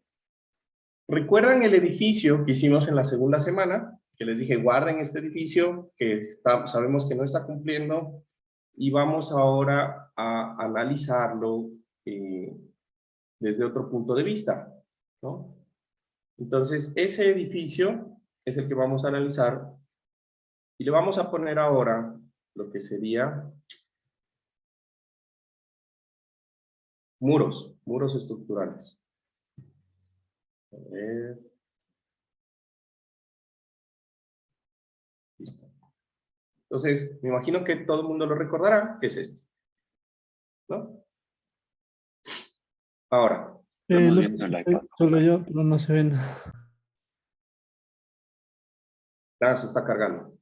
¿recuerdan el edificio que hicimos en la segunda semana? Que les dije, guarden este edificio que sabemos que no está cumpliendo y vamos ahora a analizarlo desde otro punto de vista, ¿no? Entonces, ese edificio es el que vamos a analizar y le vamos a poner ahora lo que sería muros estructurales. A ver. Listo. Entonces, me imagino que todo el mundo lo recordará, que es este, ¿no? Ahora, Estamos Lo viendo el escuché iPad. solo yo, pero no se ve nada. nada, se está cargando.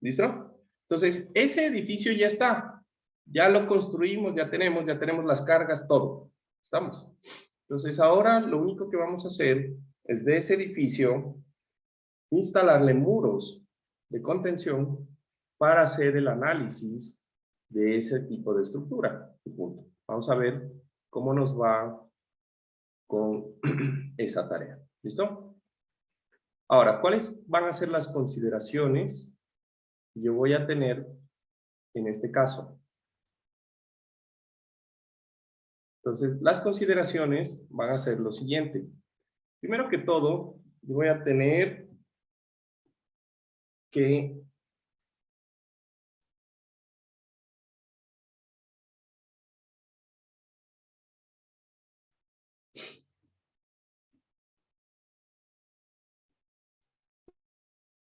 ¿Listo? Entonces, ese edificio ya está. Ya lo construimos, ya tenemos las cargas, todo. ¿Estamos? Entonces, ahora lo único que vamos a hacer es de ese edificio instalarle muros de contención para hacer el análisis de ese tipo de estructura. Punto. Vamos a ver cómo nos va con esa tarea. ¿Listo? Ahora, ¿cuáles van a ser las consideraciones que yo voy a tener en este caso? Entonces, las consideraciones van a ser lo siguiente. Primero que todo, yo voy a tener que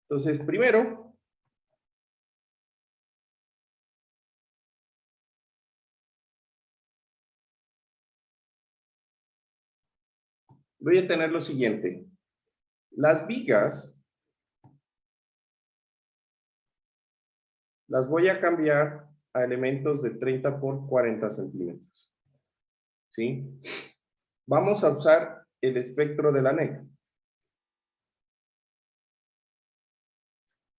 entonces, primero, voy a tener lo siguiente. Las vigas las voy a cambiar a elementos de 30 por 40 centímetros. ¿Sí? Vamos a usar el espectro de la NEC.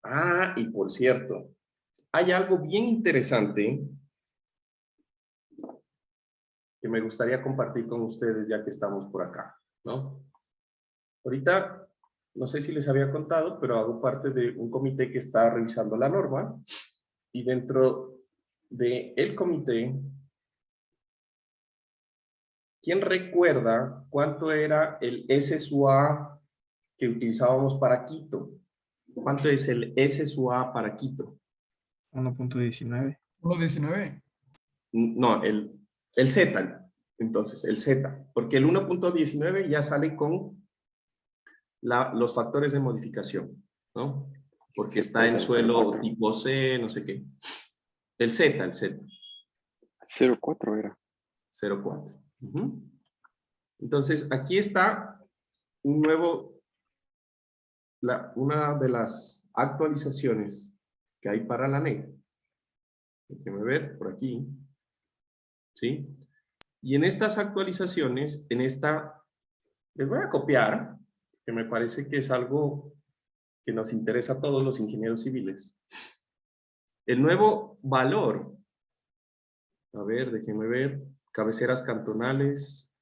Ah, y por cierto, hay algo bien interesante que me gustaría compartir con ustedes ya que estamos por acá, ¿no? Ahorita, no sé si les había contado, pero hago parte de un comité que está revisando la norma y dentro del comité, ¿quién recuerda cuánto era el SSUA que utilizábamos para Quito? ¿Cuánto es el SSUA para Quito? 1.19. 1.19. No, el Z, entonces, el Z, porque el 1.19 ya sale con los factores de modificación, ¿no? Porque está en suelo tipo C, no sé qué. El Z. 0.4 era. 0.4. Entonces, aquí está un nuevo, una de las actualizaciones que hay para la NEC. Déjenme ver por aquí. ¿Sí? Y en estas actualizaciones, les voy a copiar, que me parece que es algo que nos interesa a todos los ingenieros civiles. El nuevo valor, a ver, déjenme ver, cabeceras cantonales,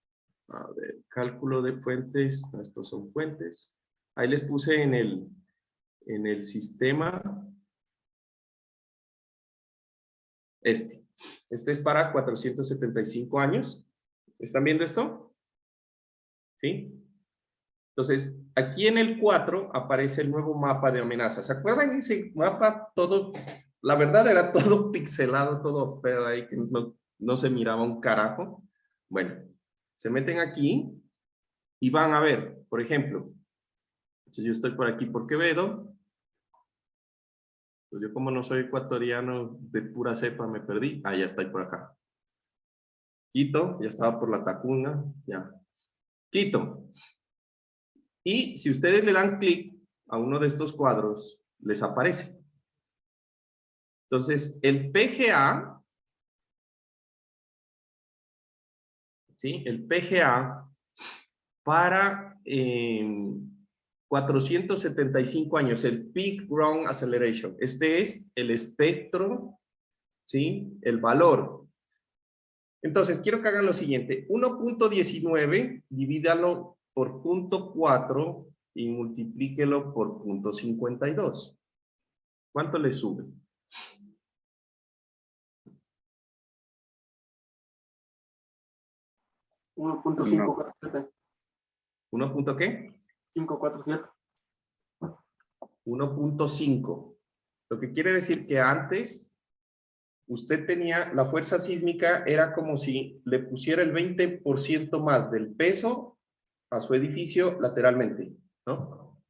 a ver, cálculo de fuentes, estos son fuentes. Ahí les puse en el sistema, este es para 475 años. ¿Están viendo esto? ¿Sí? Entonces, aquí en el 4 aparece el nuevo mapa de amenazas. ¿Se acuerdan ese mapa? Todo, la verdad era todo pixelado, todo feo ahí, que no se miraba un carajo. Bueno, se meten aquí y van a ver, por ejemplo, si yo estoy por aquí por Quevedo, pues yo como no soy ecuatoriano de pura cepa me perdí. Ah, ya estoy por acá. Quito, ya estaba por la Tacuna, ya. Quito. Y si ustedes le dan clic a uno de estos cuadros, les aparece. Entonces, el PGA, ¿sí? El PGA para 475 años, el Peak Ground Acceleration. Este es el espectro, ¿sí? El valor. Entonces, quiero que hagan lo siguiente. 1.19, divídalo por 0.4 y multiplíquelo por 0.52. ¿Cuánto le sube? 1.547. ¿1. Qué? 547. 1.5. Lo que quiere decir que antes usted tenía, la fuerza sísmica era como si le pusiera el 20% más del peso a su edificio lateralmente, ¿no?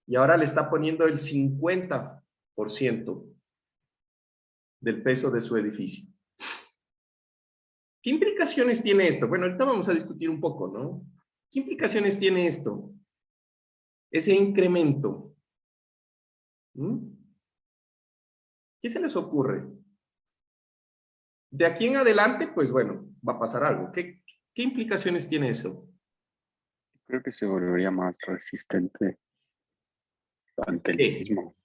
Y ahora le está poniendo el 50% del peso de su edificio. ¿Qué implicaciones tiene esto? Bueno, ahorita vamos a discutir un poco, ¿no? ¿Qué implicaciones tiene esto? Ese incremento. ¿Qué se les ocurre? De aquí en adelante, pues bueno, va a pasar algo. ¿Qué implicaciones tiene eso? Creo que se volvería más resistente ante el sismo.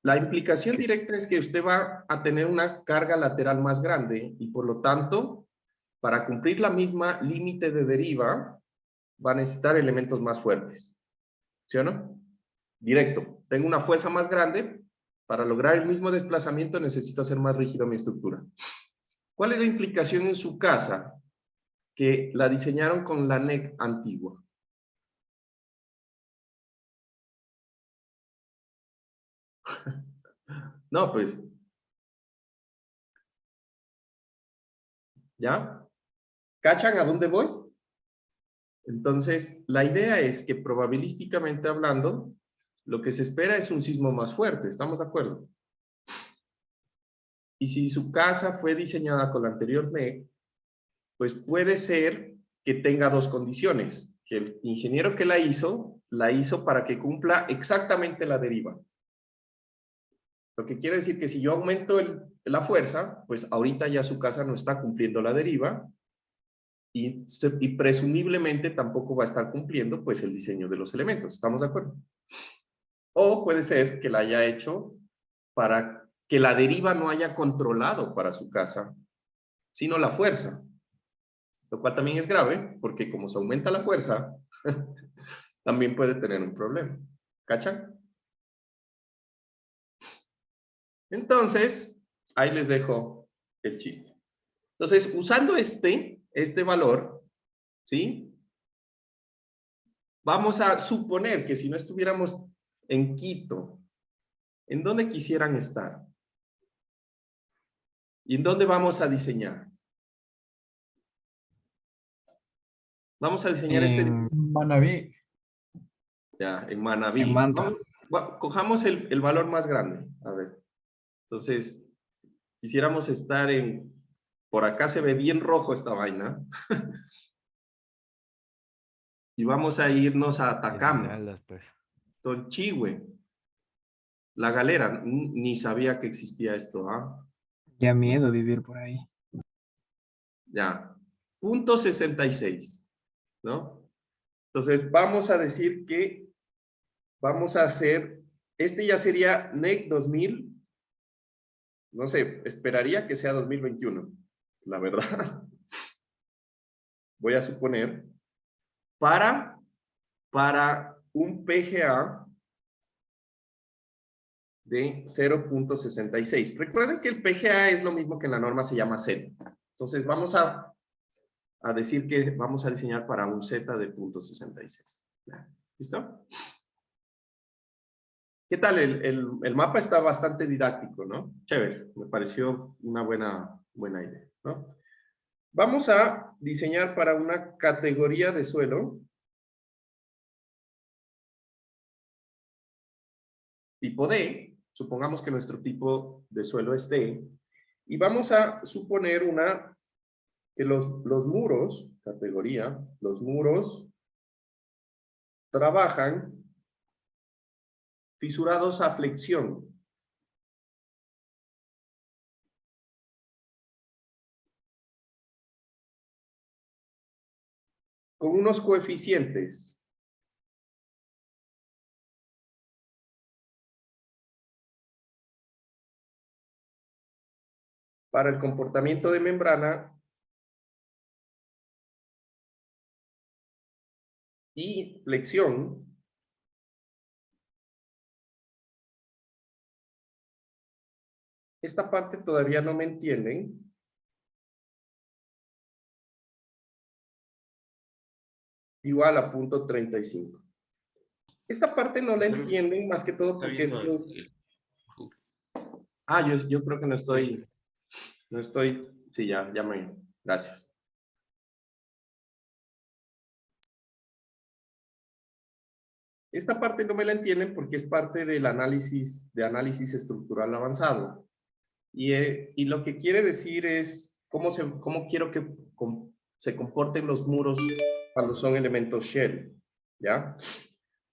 La implicación directa es que usted va a tener una carga lateral más grande y por lo tanto, para cumplir la misma límite de deriva, va a necesitar elementos más fuertes. ¿Sí o no? Directo. Tengo una fuerza más grande, para lograr el mismo desplazamiento necesito hacer más rígido mi estructura. ¿Cuál es la implicación en su casa? Que la diseñaron con la NEC antigua. No, pues. ¿Ya? ¿Cachan a dónde voy? Entonces, la idea es que probabilísticamente hablando, lo que se espera es un sismo más fuerte. ¿Estamos de acuerdo? Y si su casa fue diseñada con la anterior NEC, pues puede ser que tenga dos condiciones. Que el ingeniero que la hizo para que cumpla exactamente la deriva. Lo que quiere decir que si yo aumento la fuerza, pues ahorita ya su casa no está cumpliendo la deriva y presumiblemente tampoco va a estar cumpliendo pues el diseño de los elementos. ¿Estamos de acuerdo? O puede ser que la haya hecho para que la deriva no haya controlado para su casa, sino la fuerza. Lo cual también es grave, porque como se aumenta la fuerza, también puede tener un problema. ¿Cachan? Entonces, ahí les dejo el chiste. Entonces, usando este valor, ¿sí? Vamos a suponer que si no estuviéramos en Quito, ¿en dónde quisieran estar? ¿Y en dónde vamos a diseñar? Vamos a diseñar este edificio. Manabí. Ya, en Manabí. En Manta. Cojamos el valor más grande. A ver. Entonces, quisiéramos estar en... Por acá se ve bien rojo esta vaina. Y vamos a irnos a Atacames. Pues. Tonchihue. La Galera. Ni sabía que existía esto, ¿ah? Ya miedo vivir por ahí. Ya. Punto 66. ¿No? Entonces, vamos a decir que vamos a hacer... Este ya sería NEC 2000. No sé, esperaría que sea 2021. La verdad. Voy a suponer. Para un PGA de 0.66. Recuerden que el PGA es lo mismo que en la norma se llama Z. Entonces vamos a decir que vamos a diseñar para un Z de 0.66. ¿Listo? ¿Qué tal? El mapa está bastante didáctico, ¿no? Chévere, me pareció una buena idea, ¿no? Vamos a diseñar para una categoría de suelo tipo D, supongamos que nuestro tipo de suelo es D, y vamos a suponer que los muros, categoría, los muros trabajan fisurados a flexión. Con unos coeficientes. Para el comportamiento de membrana y flexión. Esta parte todavía no me entienden. Igual a 0.35. Esta parte no la entienden más que todo porque esto es... Ah, yo creo que no estoy... Sí, ya me... Gracias. Esta parte no me la entienden porque es parte del análisis estructural avanzado. Y lo que quiere decir es cómo quiero que se comporten los muros cuando son elementos shell, ¿ya?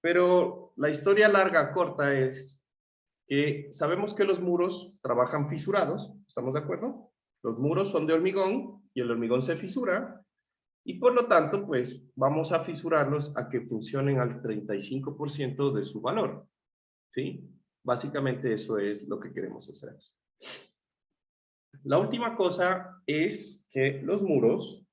Pero la historia larga, corta es que sabemos que los muros trabajan fisurados, ¿estamos de acuerdo? Los muros son de hormigón y el hormigón se fisura y por lo tanto, pues vamos a fisurarlos a que funcionen al 35% de su valor, ¿sí? Básicamente eso es lo que queremos hacer. La última cosa es que los muros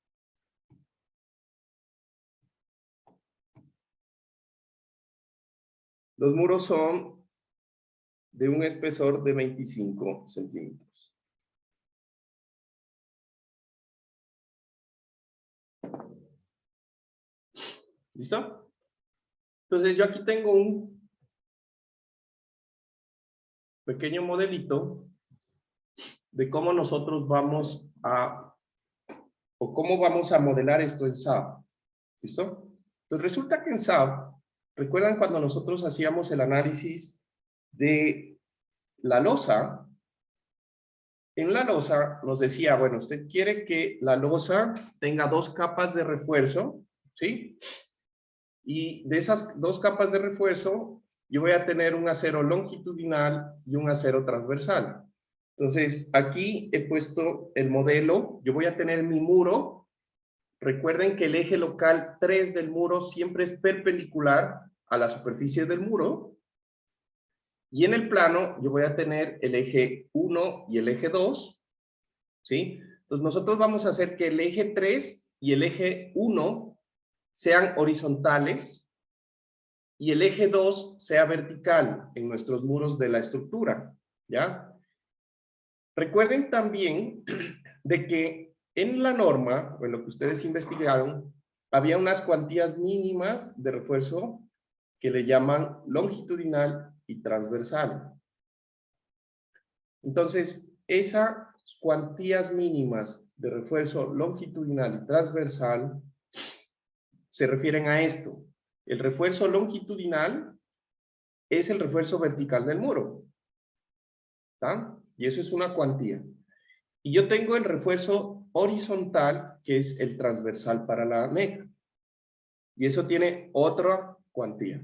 son de un espesor de 25 centímetros. ¿Listo? Entonces yo aquí tengo un pequeño modelito de cómo nosotros vamos a modelar esto en SAP. ¿Listo? Entonces resulta que en SAP, ¿recuerdan cuando nosotros hacíamos el análisis de la losa? en la losa nos decía, bueno, usted quiere que la losa tenga 2 capas de refuerzo, ¿sí? Y de esas 2 capas de refuerzo, yo voy a tener un acero longitudinal y un acero transversal. Entonces, aquí he puesto el modelo. Yo voy a tener mi muro. Recuerden que el eje local 3 del muro siempre es perpendicular a la superficie del muro. Y en el plano yo voy a tener el eje 1 y el eje 2, ¿sí? Entonces nosotros vamos a hacer que el eje 3 y el eje 1 sean horizontales y el eje 2 sea vertical en nuestros muros de la estructura, ¿ya? Recuerden también de que en la norma, o en lo que ustedes investigaron, había unas cuantías mínimas de refuerzo que le llaman longitudinal y transversal. Entonces, esas cuantías mínimas de refuerzo longitudinal y transversal se refieren a esto. El refuerzo longitudinal es el refuerzo vertical del muro, ¿tá? Y eso es una cuantía. Y yo tengo el refuerzo horizontal, que es el transversal para la NEC. Y eso tiene otra cuantía.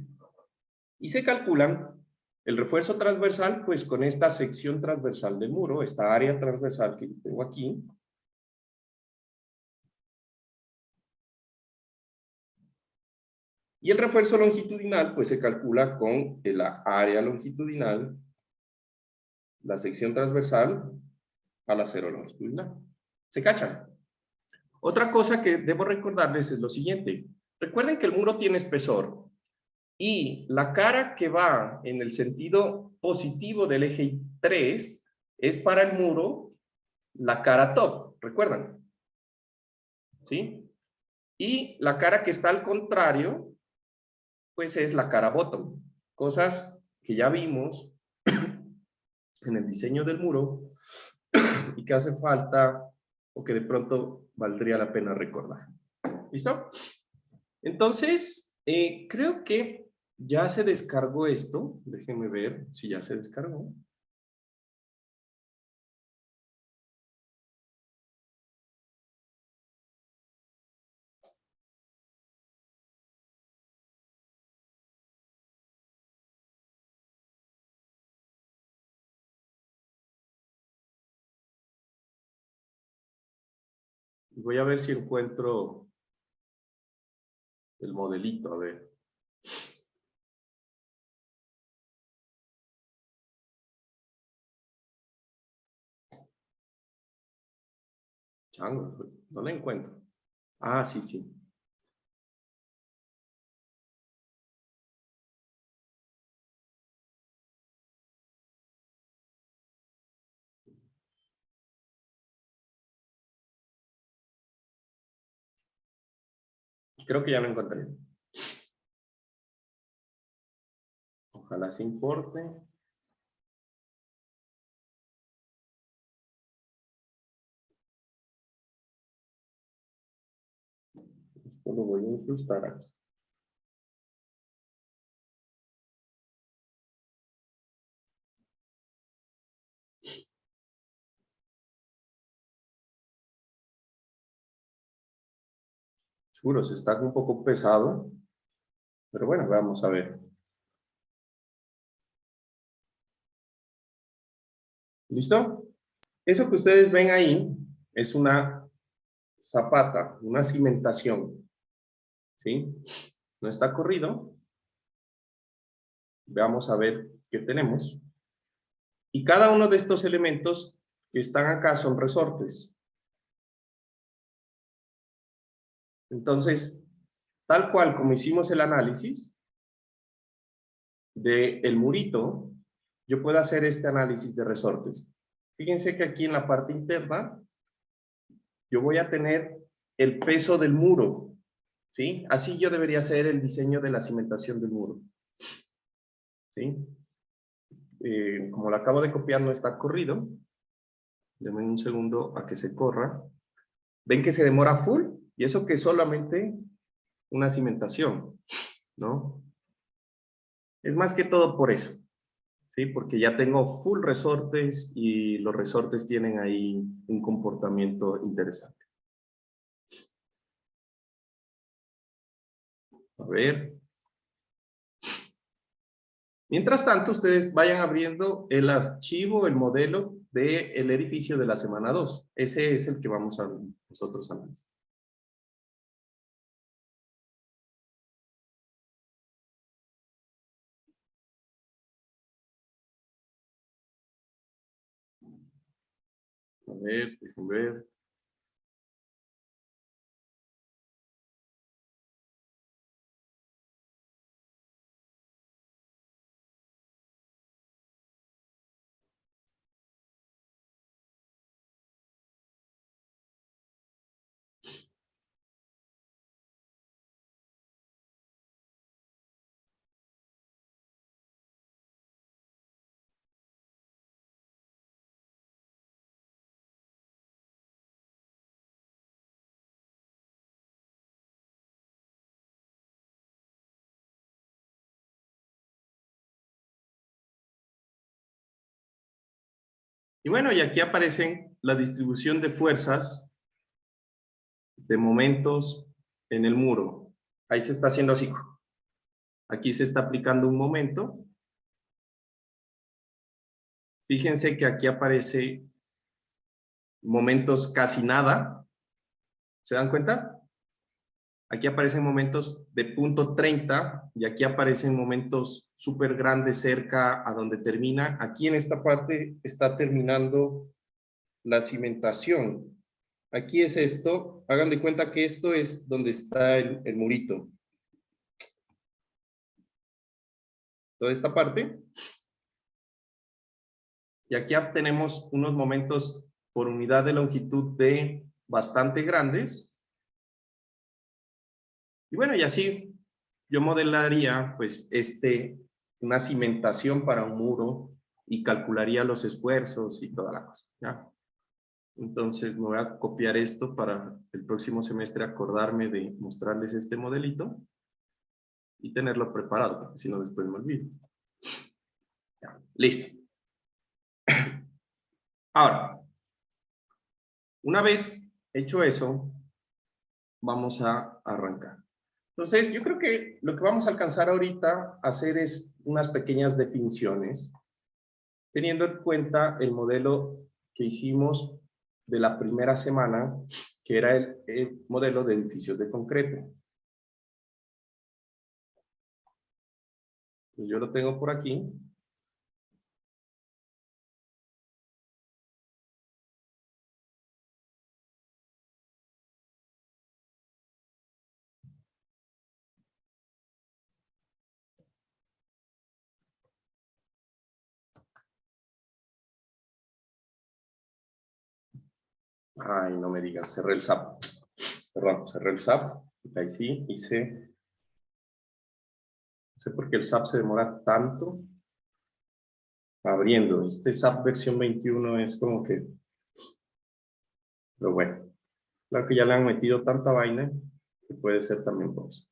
Y se calculan el refuerzo transversal, pues con esta sección transversal del muro, esta área transversal que tengo aquí. Y el refuerzo longitudinal, pues se calcula con la área longitudinal, la sección transversal, al acero longitudinal. ¿Se cachan? Otra cosa que debo recordarles es lo siguiente. Recuerden que el muro tiene espesor. Y la cara que va en el sentido positivo del eje 3 es para el muro la cara top, ¿recuerdan? ¿Sí? Y la cara que está al contrario, pues es la cara bottom. Cosas que ya vimos en el diseño del muro y que hace falta o que de pronto valdría la pena recordar. ¿Listo? Entonces, creo que ya se descargó esto. Déjenme ver si ya se descargó. Voy a ver si encuentro el modelito, a ver. Chango, no la encuentro. Ah, sí, sí. Creo que ya lo encontré. Ojalá se importe. Esto lo voy a incrustar aquí. Seguro, se está un poco pesado. Pero bueno, vamos a ver. ¿Listo? Eso que ustedes ven ahí es una zapata, una cimentación. ¿Sí? No está corrido. Veamos a ver qué tenemos. Y cada uno de estos elementos que están acá son resortes. Entonces, tal cual como hicimos el análisis del murito, yo puedo hacer este análisis de resortes. Fíjense que aquí en la parte interna, yo voy a tener el peso del muro, ¿sí? Así yo debería hacer el diseño de la cimentación del muro, ¿sí? Como lo acabo de copiar, no está corrido. Denme un segundo a que se corra. ¿Ven que se demora full? Y eso que es solamente una cimentación, ¿no? Es más que todo por eso. ¿sí? Porque ya tengo full resortes y los resortes tienen ahí un comportamiento interesante. A ver. Mientras tanto, ustedes vayan abriendo el archivo, el modelo del edificio de la semana 2. Ese es el que vamos a nosotros analizar. A ver, déjenme ver. Y bueno, y aquí aparecen la distribución de fuerzas, de momentos en el muro. Ahí se está haciendo así. Aquí se está aplicando un momento. Fíjense que aquí aparece momentos casi nada. ¿Se dan cuenta? Aquí aparecen momentos de punto 30 y aquí aparecen momentos súper grandes cerca a donde termina. Aquí en esta parte está terminando la cimentación. Aquí es esto. Hagan de cuenta que esto es donde está el murito. Toda esta parte. Y aquí obtenemos unos momentos por unidad de longitud de bastante grandes. Y bueno, y así yo modelaría pues una cimentación para un muro y calcularía los esfuerzos y toda la cosa, ¿ya? Entonces me voy a copiar esto para el próximo semestre acordarme de mostrarles este modelito y tenerlo preparado, porque si no después me olvido. Ya, listo. Ahora, una vez hecho eso, vamos a arrancar. Entonces, yo creo que lo que vamos a alcanzar ahorita a hacer es unas pequeñas definiciones, teniendo en cuenta el modelo que hicimos de la primera semana, que era el modelo de edificios de concreto. Pues yo lo tengo por aquí. Ay, no me digas, cerré el SAP. Perdón, cerré el SAP. Ahí sí, hice. No sé por qué el SAP se demora tanto abriendo. Este SAP versión 21 es como que... Pero bueno, claro que ya le han metido tanta vaina que puede ser también por eso.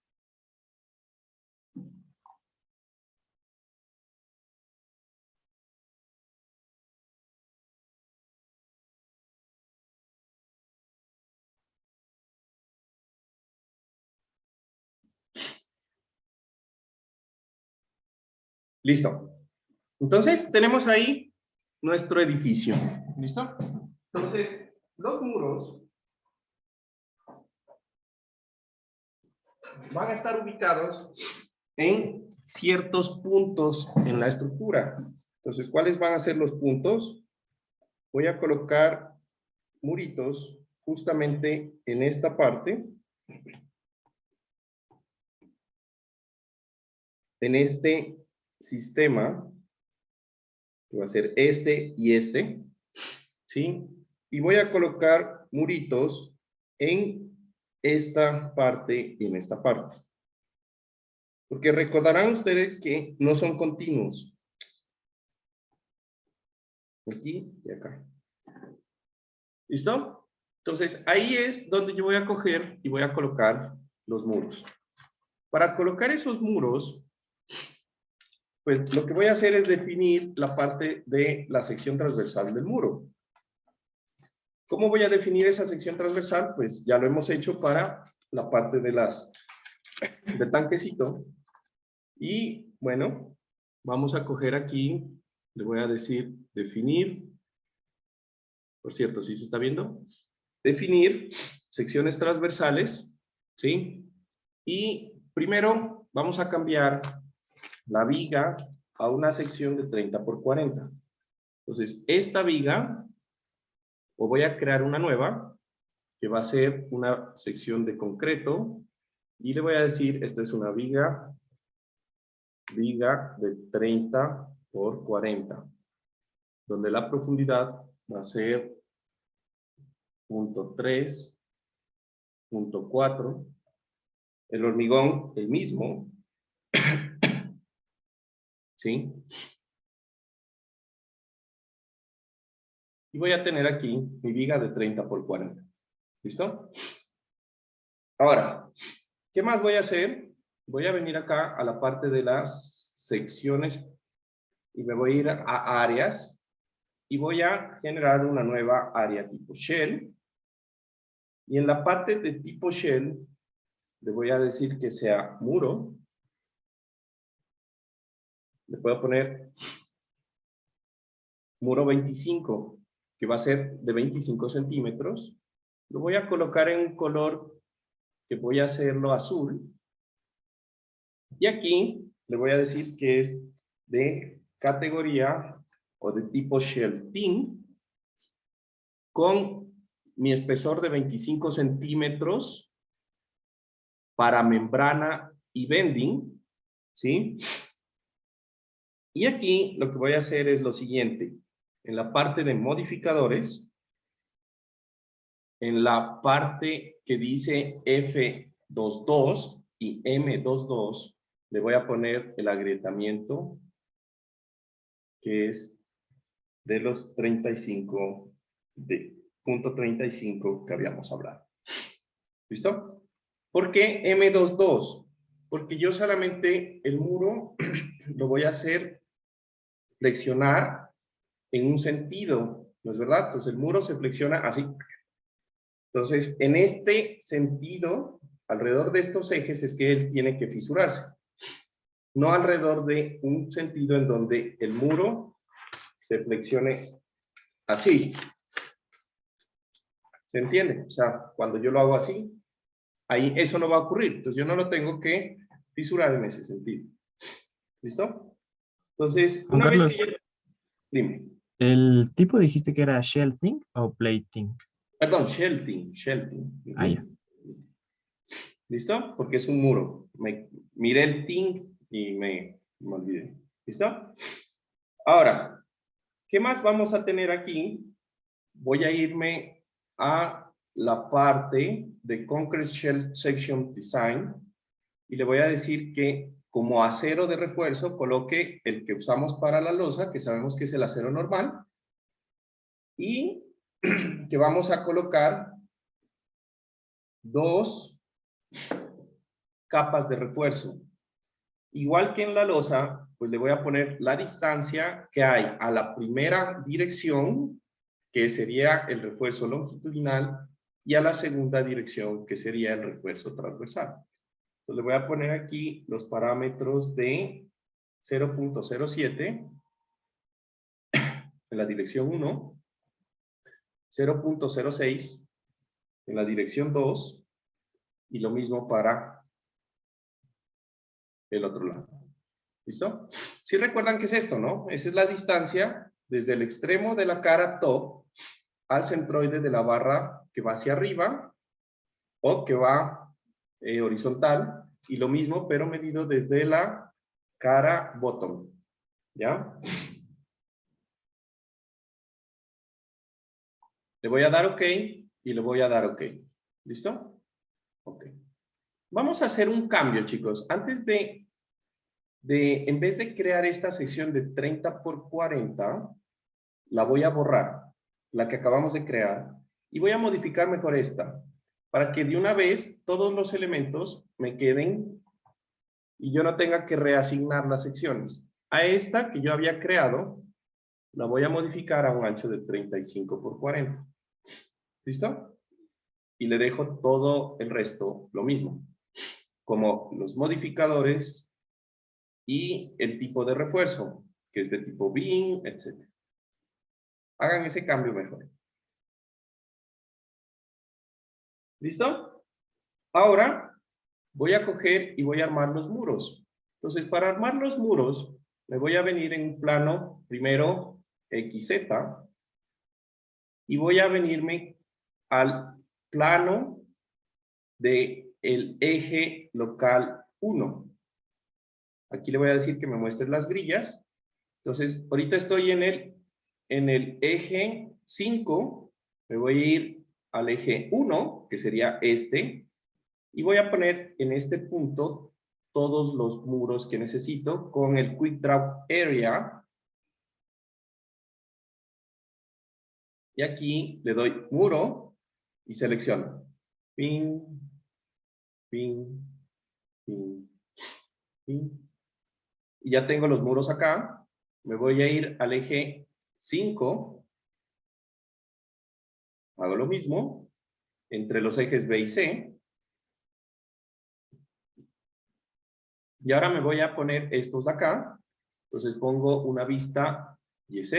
Listo. Entonces, tenemos ahí nuestro edificio. ¿Listo? Entonces, los muros van a estar ubicados en ciertos puntos en la estructura. Entonces, ¿cuáles van a ser los puntos? Voy a colocar muritos justamente en esta parte. En este sistema, que va a ser este y este, ¿sí? Y voy a colocar muritos en esta parte y en esta parte. Porque recordarán ustedes que no son continuos. Aquí y acá. ¿Listo? Entonces, ahí es donde yo voy a coger y voy a colocar los muros. Para colocar esos muros, pues lo que voy a hacer es definir la parte de la sección transversal del muro. ¿Cómo voy a definir esa sección transversal? Pues ya lo hemos hecho para la parte de del tanquecito. Y bueno, vamos a coger aquí, le voy a decir definir. Por cierto, ¿sí se está viendo? Definir secciones transversales, ¿sí? Y primero vamos a cambiar la viga a una sección de 30 por 40. Entonces, esta viga, o voy a crear una nueva, que va a ser una sección de concreto, y le voy a decir, esta es una viga de 30 por 40, donde la profundidad va a ser 0.3, 0.4, el hormigón el mismo, ¿sí? Y voy a tener aquí mi viga de 30 por 40. ¿Listo? Ahora, ¿qué más voy a hacer? Voy a venir acá a la parte de las secciones y me voy a ir a áreas y voy a generar una nueva área tipo shell. Y en la parte de tipo shell le voy a decir que sea muro. Le puedo poner muro 25, que va a ser de 25 centímetros. Lo voy a colocar en un color que voy a hacerlo azul. Y aquí le voy a decir que es de categoría o de tipo shell thin, con mi espesor de 25 centímetros para membrana y bending, ¿sí? Y aquí lo que voy a hacer es lo siguiente. En la parte de modificadores, en la parte que dice F22 y M22, le voy a poner el agrietamiento, que es de los 35, de punto 35 que habíamos hablado. ¿Listo? ¿Por qué M22? Porque yo solamente el muro lo voy a hacer flexionar en un sentido, ¿no es verdad? Entonces el muro se flexiona así. Entonces, en este sentido, alrededor de estos ejes es que él tiene que fisurarse. No alrededor de un sentido en donde el muro se flexione así. ¿Se entiende? O sea, cuando yo lo hago así, ahí eso no va a ocurrir. Entonces yo no lo tengo que fisurar en ese sentido. ¿Listo? Entonces, Juan una vez Carlos, que ya... Dime. ¿el tipo dijiste que era shelting o plating? Perdón, shelting. Ah, ya. ¿Listo? Porque es un muro. Miré el ting y me olvidé. ¿Listo? Ahora, ¿qué más vamos a tener aquí? Voy a irme a la parte de Concrete Shell Section Design y le voy a decir que como acero de refuerzo coloque el que usamos para la losa, que sabemos que es el acero normal, y que vamos a colocar 2 capas de refuerzo. Igual que en la losa, pues le voy a poner la distancia que hay a la primera dirección, que sería el refuerzo longitudinal, y a la segunda dirección, que sería el refuerzo transversal. Entonces le voy a poner aquí los parámetros de 0.07 en la dirección 1, 0.06 en la dirección 2, y lo mismo para el otro lado. ¿Listo? Sí recuerdan qué es esto, ¿no? Esa es la distancia desde el extremo de la cara top al centroide de la barra que va hacia arriba o que va horizontal, y lo mismo pero medido desde la cara bottom. ¿Ya? Le voy a dar OK y le voy a dar OK. ¿Listo? OK. Vamos a hacer un cambio, chicos. Antes en vez de crear esta sección de 30 por 40, la voy a borrar, la que acabamos de crear, y voy a modificar mejor esta, para que de una vez todos los elementos me queden y yo no tenga que reasignar las secciones. A esta que yo había creado, la voy a modificar a un ancho de 35 por 40. ¿Listo? Y le dejo todo el resto lo mismo, como los modificadores y el tipo de refuerzo, que es de tipo bin, etc. Hagan ese cambio mejor. ¿Listo? Ahora voy a coger y voy a armar los muros. Entonces, para armar los muros, me voy a venir en un plano, primero XZ, y voy a venirme al plano del eje local 1. Aquí le voy a decir que me muestre las grillas. Entonces, ahorita estoy en el eje 5, me voy a ir al eje 1, que sería este, y voy a poner en este punto todos los muros que necesito con el Quick Draw Area. Y aquí le doy muro y selecciono. Pin, pin, pin, pin. Y ya tengo los muros acá. Me voy a ir al eje 5. Hago lo mismo entre los ejes B y C. Y ahora me voy a poner estos de acá. Entonces pongo una vista YZ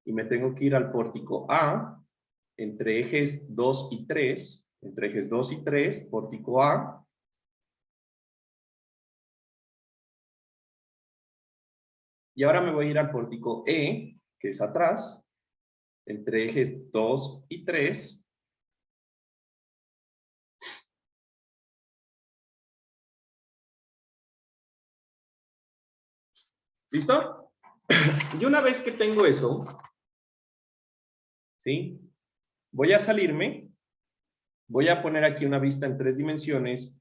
y me tengo que ir al pórtico A entre ejes 2 y 3. Entre ejes 2 y 3, pórtico A. Y ahora me voy a ir al pórtico E, que es atrás, entre ejes 2 y 3. ¿Listo? Y una vez que tengo eso, ¿sí? Voy a salirme, voy a poner aquí una vista en 3 dimensiones,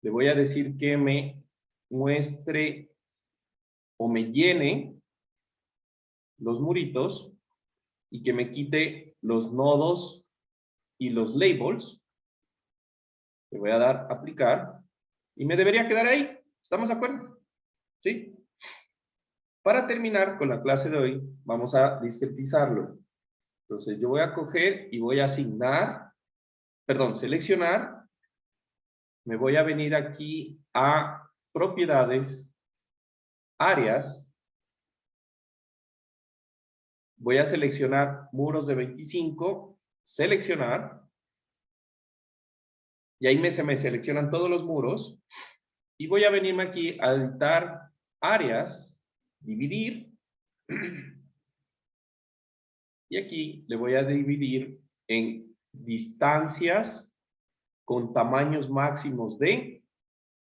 le voy a decir que me muestre o me llene los muritos y que me quite los nodos y los labels. Le voy a dar aplicar y me debería quedar ahí. ¿Estamos de acuerdo? ¿Sí? Para terminar con la clase de hoy, vamos a discretizarlo. Entonces yo voy a coger y voy a asignar, perdón, seleccionar. Me voy a venir aquí a propiedades, áreas. Voy a seleccionar muros de 25, seleccionar. Y ahí se me seleccionan todos los muros. Y voy a venirme aquí a editar áreas, dividir. Y aquí le voy a dividir en distancias con tamaños máximos de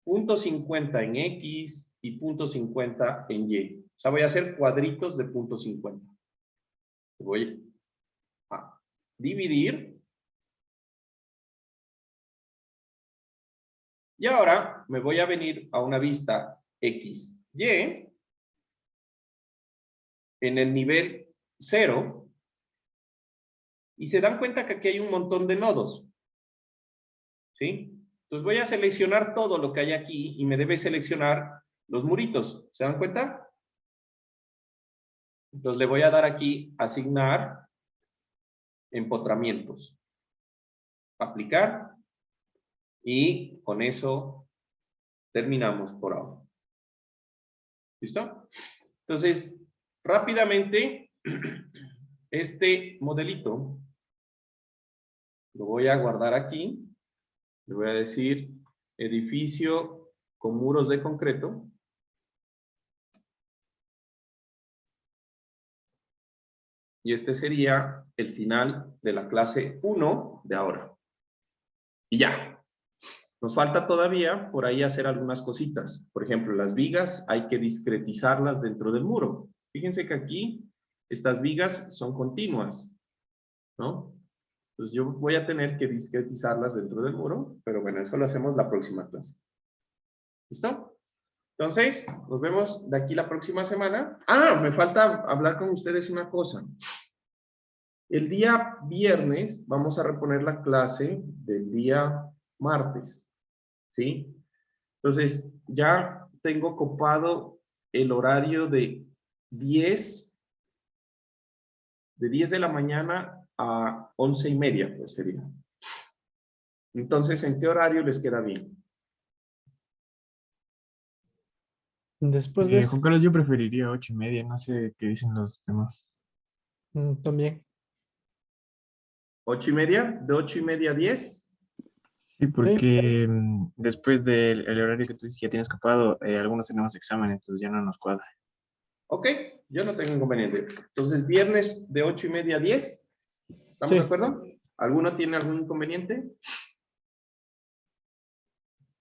0.50 en X y 0.50 en Y. O sea, voy a hacer cuadritos de 0.50. Voy a dividir. Y ahora me voy a venir a una vista XY en el nivel 0. Y se dan cuenta que aquí hay un montón de nodos. ¿Sí? Entonces voy a seleccionar todo lo que hay aquí y me debe seleccionar los muritos. ¿Se dan cuenta? Entonces le voy a dar aquí asignar empotramientos. Aplicar. Y con eso terminamos por ahora. ¿Listo? Entonces, rápidamente, este modelito lo voy a guardar aquí. Le voy a decir edificio con muros de concreto. Y este sería el final de la clase 1 de ahora. Y ya. Nos falta todavía por ahí hacer algunas cositas. Por ejemplo, las vigas hay que discretizarlas dentro del muro. Fíjense que aquí estas vigas son continuas, ¿no? Entonces yo voy a tener que discretizarlas dentro del muro, pero bueno, eso lo hacemos la próxima clase. ¿Listo? Entonces, nos vemos de aquí la próxima semana. Ah, me falta hablar con ustedes una cosa. El día viernes vamos a reponer la clase del día martes. ¿Sí? Entonces, ya tengo copado el horario de 10 de la mañana a 11:30, pues sería. Entonces, ¿en qué horario les queda bien? Después de eso, Juan Carlos, yo preferiría 8:30, no sé qué dicen los demás. también. 8:30, de 8:30 a 10. Sí, porque después del el horario que tú dices que ya tienes ocupado, algunos tenemos examen, entonces ya no nos cuadra. Ok, yo no tengo inconveniente. Entonces, viernes de 8:30 a 10. ¿Estamos Sí. de acuerdo? ¿Alguno tiene algún inconveniente?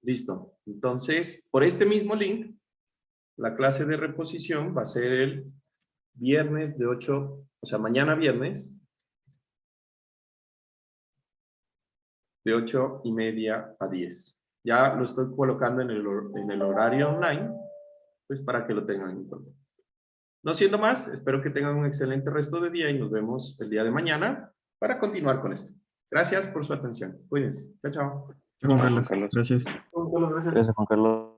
Listo. Entonces, por este mismo link, la clase de reposición va a ser el viernes de 8, o sea, mañana viernes, de 8:30 a 10. Ya lo estoy colocando en el horario online, pues para que lo tengan en cuenta. No siendo más, espero que tengan un excelente resto de día y nos vemos el día de mañana para continuar con esto. Gracias por su atención. Cuídense. Chao, chao. Juan Chao, Juan Carlos, Carlos. gracias. Juan Carlos, gracias. Gracias, Juan Carlos.